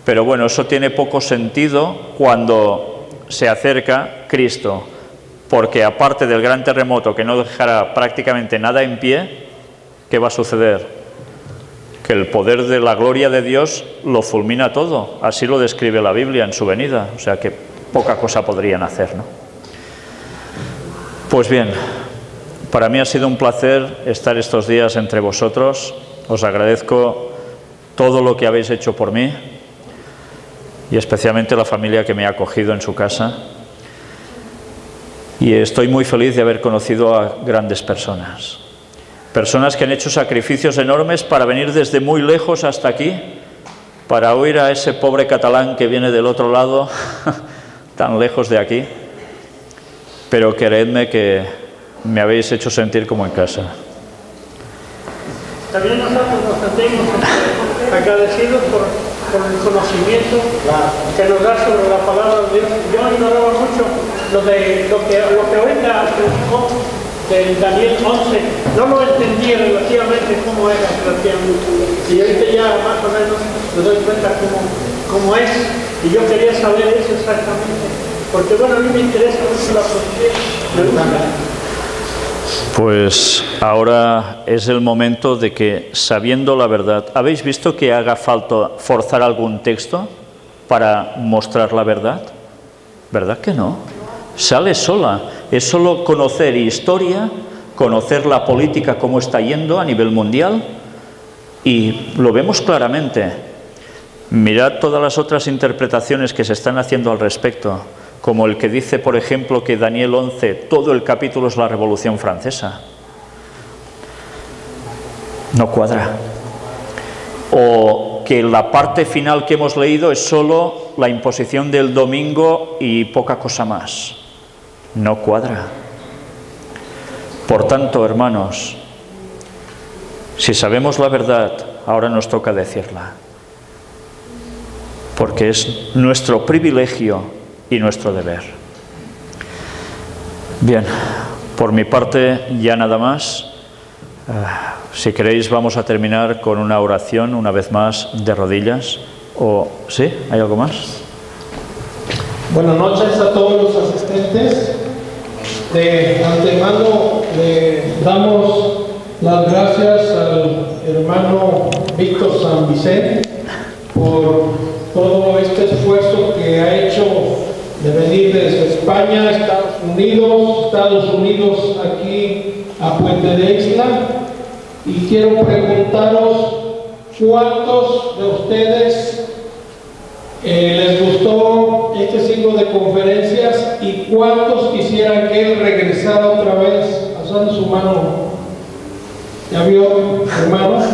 Pero bueno, eso tiene poco sentido cuando se acerca Cristo, porque aparte del gran terremoto que no dejará prácticamente nada en pie, ¿qué va a suceder? Que el poder de la gloria de Dios lo fulmina todo. Así lo describe la Biblia en su venida. O sea que poca cosa podrían hacer, ¿no? Pues bien, para mí ha sido un placer estar estos días entre vosotros. Os agradezco todo lo que habéis hecho por mí y especialmente la familia que me ha acogido en su casa. Y estoy muy feliz de haber conocido a grandes personas. Personas que han hecho sacrificios enormes para venir desde muy lejos hasta aquí, para oír a ese pobre catalán que viene del otro lado, tan lejos de aquí. Pero creedme que me habéis hecho sentir como en casa. También nosotros nos sentimos agradecidos por el conocimiento que nos da sobre la palabra de Dios. Yo ignoraba mucho lo que ahorita del Daniel 11, no lo entendía relativamente cómo era relativamente. Y ahorita ya más o menos me doy cuenta cómo es. Y yo quería saber eso exactamente. Porque bueno, a mí me interesa mucho la poesía, me gusta. Pues ahora es el momento de que, sabiendo la verdad, ¿habéis visto que haga falta forzar algún texto para mostrar la verdad? ¿Verdad que no? Sale sola. Es solo conocer historia, conocer la política, cómo está yendo a nivel mundial, y lo vemos claramente. Mirad todas las otras interpretaciones que se están haciendo al respecto, como el que dice, por ejemplo, que Daniel 11, todo el capítulo es la Revolución Francesa. No cuadra. O que la parte final que hemos leído es solo la imposición del domingo y poca cosa más. No cuadra. Por tanto, hermanos, si sabemos la verdad, ahora nos toca decirla. Porque es nuestro privilegio y nuestro deber. Bien, por mi parte ya nada más. Si queréis vamos a terminar con una oración una vez más de rodillas. ¿O sí? ¿Hay algo más? Buenas noches a todos los asistentes. De antemano le damos las gracias al hermano Víctor San Vicente por todo este esfuerzo que ha hecho de venir desde España, Estados Unidos aquí a Puente de Ixtla. Y quiero preguntaros cuántos de ustedes les gustó este ciclo de conferencias y cuántos quisieran que él regresara otra vez, alzando su mano. ¿Ya vio, hermano?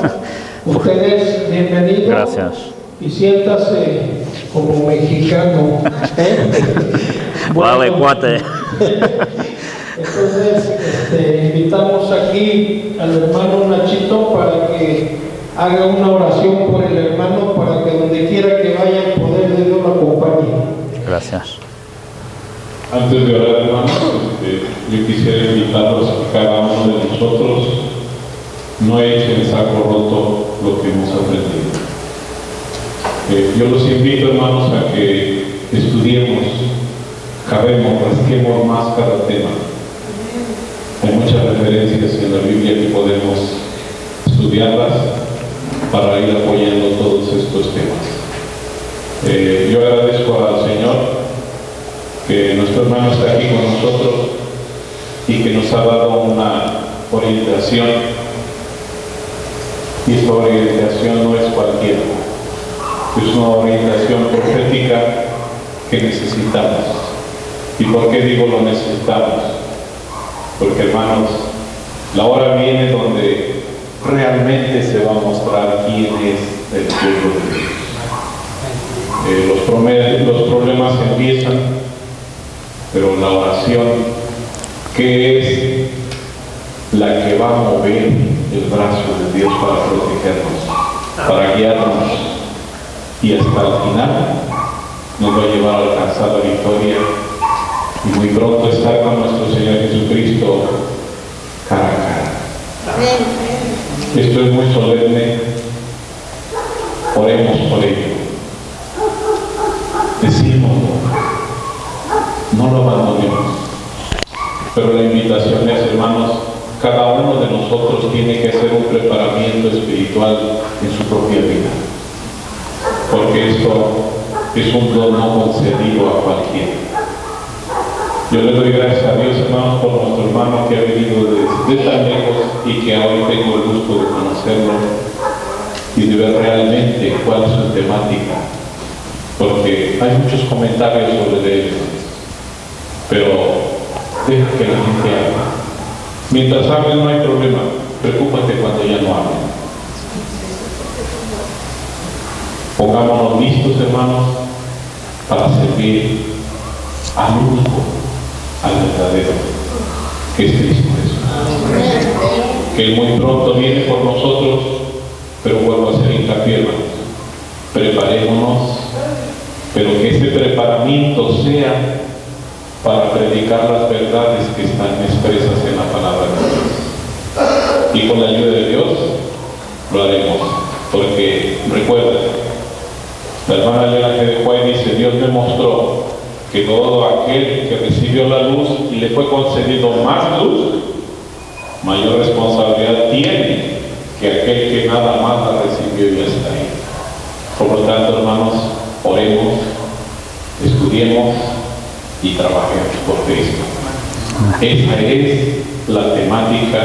Ustedes, bienvenidos. Gracias. Y siéntase como mexicano. Bueno, vale, cuate. Entonces, invitamos aquí al hermano Nachito para que haga una oración por el hermano, para que donde quiera que vaya el poder de Dios lo acompañe. Gracias. Antes de orar, hermanos, yo quisiera invitarlos a que cada uno de nosotros no eche en saco roto lo que hemos aprendido. Yo los invito, hermanos, a que estudiemos, cavemos, rasquemos más cada tema. Hay muchas referencias en la Biblia que podemos estudiarlas para ir apoyando todos estos temas. Yo agradezco al Señor que nuestro hermano está aquí con nosotros y que nos ha dado una orientación, y esta orientación no es cualquiera. Es una orientación profética que necesitamos. ¿Y por qué digo lo necesitamos? Porque, hermanos, la hora viene donde realmente se va a mostrar quién es el pueblo de Dios. Los problemas empiezan, pero la oración, que es la que va a mover el brazo de Dios para protegernos, para guiarnos, y hasta el final nos va a llevar a alcanzar la victoria y muy pronto estar con nuestro Señor Jesucristo cara a cara. Esto es muy solemne. Oremos por ello. Decímoslo, no lo abandonemos. Pero la invitación es, hermanos, cada uno de nosotros tiene que hacer un preparamiento espiritual en su propia vida. Porque esto es un don no concedido a cualquiera. Yo le doy gracias a Dios, hermanos, por nuestro hermano que ha venido desde tan lejos y que hoy tengo el gusto de conocerlo y de ver realmente cuál es su temática, porque hay muchos comentarios sobre él, pero deja que la gente hable. Mientras hablen no hay problema, preocúpate cuando ya no hablen. Pongámonos listos, hermanos, para servir al único, al verdadero, que es Cristo Jesús. Que Él muy pronto viene por nosotros, pero vuelvo a hacer hincapié, hermanos. Preparémonos, pero que ese preparamiento sea para predicar las verdades que están expresas en la palabra de Dios. Y con la ayuda de Dios lo haremos, porque recuerda, la hermana Elena que dejó ahí dice: Dios me mostró que todo aquel que recibió la luz y le fue concedido más luz, mayor responsabilidad tiene que aquel que nada más la recibió y ya está ahí. Por lo tanto, hermanos, oremos, estudiemos y trabajemos por Cristo. Esa es la temática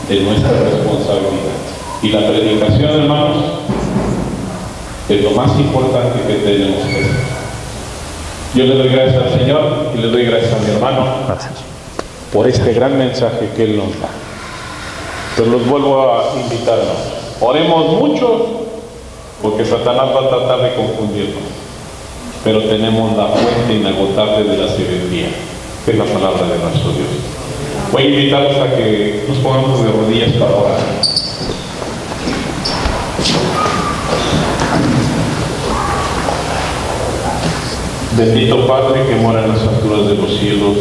de nuestra responsabilidad. Y la predicación, hermanos, es lo más importante que tenemos que hacer. Yo le doy gracias al Señor y le doy gracias a mi hermano por este gran mensaje que Él nos da. Pero los vuelvo a invitar, hermanos. Oremos mucho, porque Satanás va a tratar de confundirnos. Pero tenemos la fuente inagotable de la sabiduría, que es la palabra de nuestro Dios. Voy a invitarlos a que nos pongamos de rodillas para orar. Bendito Padre que mora en las alturas de los cielos,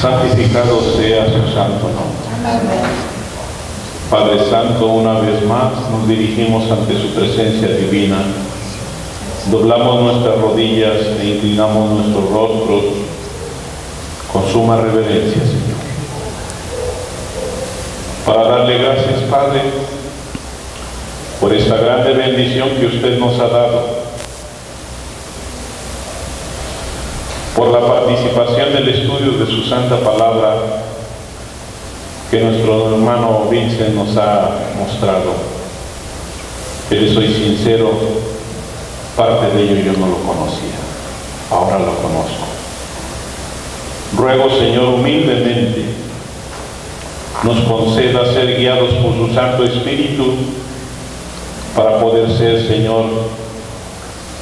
santificado sea su santo nombre. Padre Santo, una vez más nos dirigimos ante su presencia divina, doblamos nuestras rodillas e inclinamos nuestros rostros con suma reverencia, Señor, para darle gracias, Padre, por esta grande bendición que usted nos ha dado, por la participación del estudio de su santa palabra que nuestro hermano Vincent nos ha mostrado. Que le soy sincero, parte de ello yo no lo conocía, ahora lo conozco. Ruego, Señor, humildemente nos conceda ser guiados por su Santo Espíritu para poder ser, Señor,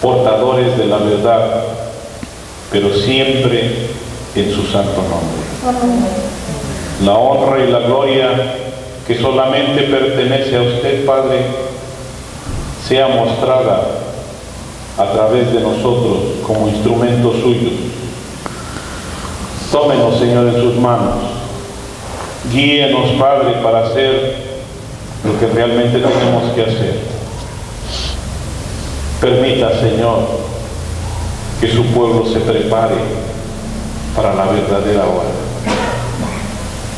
portadores de la verdad, pero siempre en su santo nombre. La honra y la gloria que solamente pertenece a usted, Padre, sea mostrada a través de nosotros como instrumentos suyos. Tómenos, Señor, en sus manos. Guíenos, Padre, para hacer lo que realmente tenemos que hacer. Permita, Señor, que su pueblo se prepare para la verdadera hora.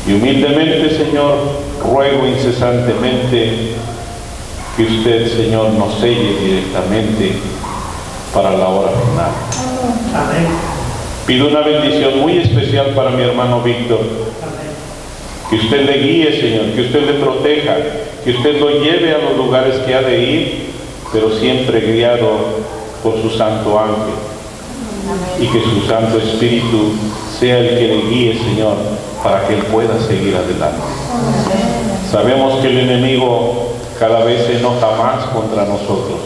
Y humildemente, Señor, ruego incesantemente que usted, Señor, nos selle directamente para la hora final. Amén. Pido una bendición muy especial para mi hermano Víctor. Que usted le guíe, Señor, que usted le proteja, que usted lo lleve a los lugares que ha de ir, pero siempre guiado por su santo ángel. Y que su Santo Espíritu sea el que le guíe, Señor, para que él pueda seguir adelante. Sabemos que el enemigo cada vez se enoja más contra nosotros,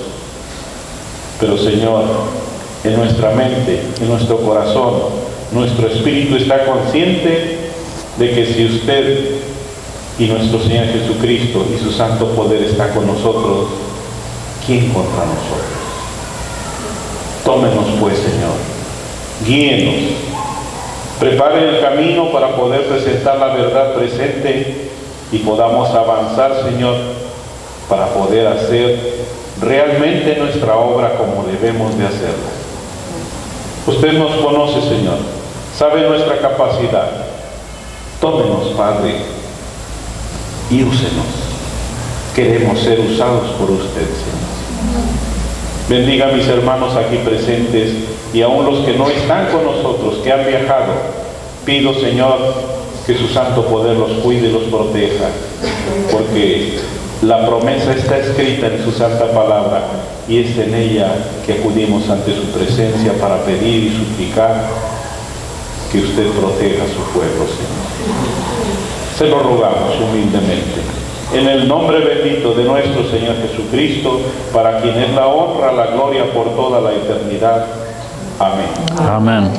pero, Señor, en nuestra mente, en nuestro corazón, nuestro espíritu está consciente de que si usted y nuestro Señor Jesucristo y su santo poder está con nosotros, ¿quién contra nosotros? Tómenos pues, Señor, guíenos, prepare el camino para poder presentar la verdad presente y podamos avanzar, Señor, para poder hacer realmente nuestra obra como debemos de hacerla. Usted nos conoce, Señor, sabe nuestra capacidad. Tómenos, Padre, y úsenos. Queremos ser usados por usted, Señor. Bendiga a mis hermanos aquí presentes y aún los que no están con nosotros, que han viajado. Pido, Señor, que su santo poder los cuide y los proteja, porque la promesa está escrita en su santa palabra y es en ella que acudimos ante su presencia para pedir y suplicar que usted proteja a su pueblo, Señor. Se lo rogamos humildemente. En el nombre bendito de nuestro Señor Jesucristo, para quien es la honra, la gloria por toda la eternidad. Amén. Amén.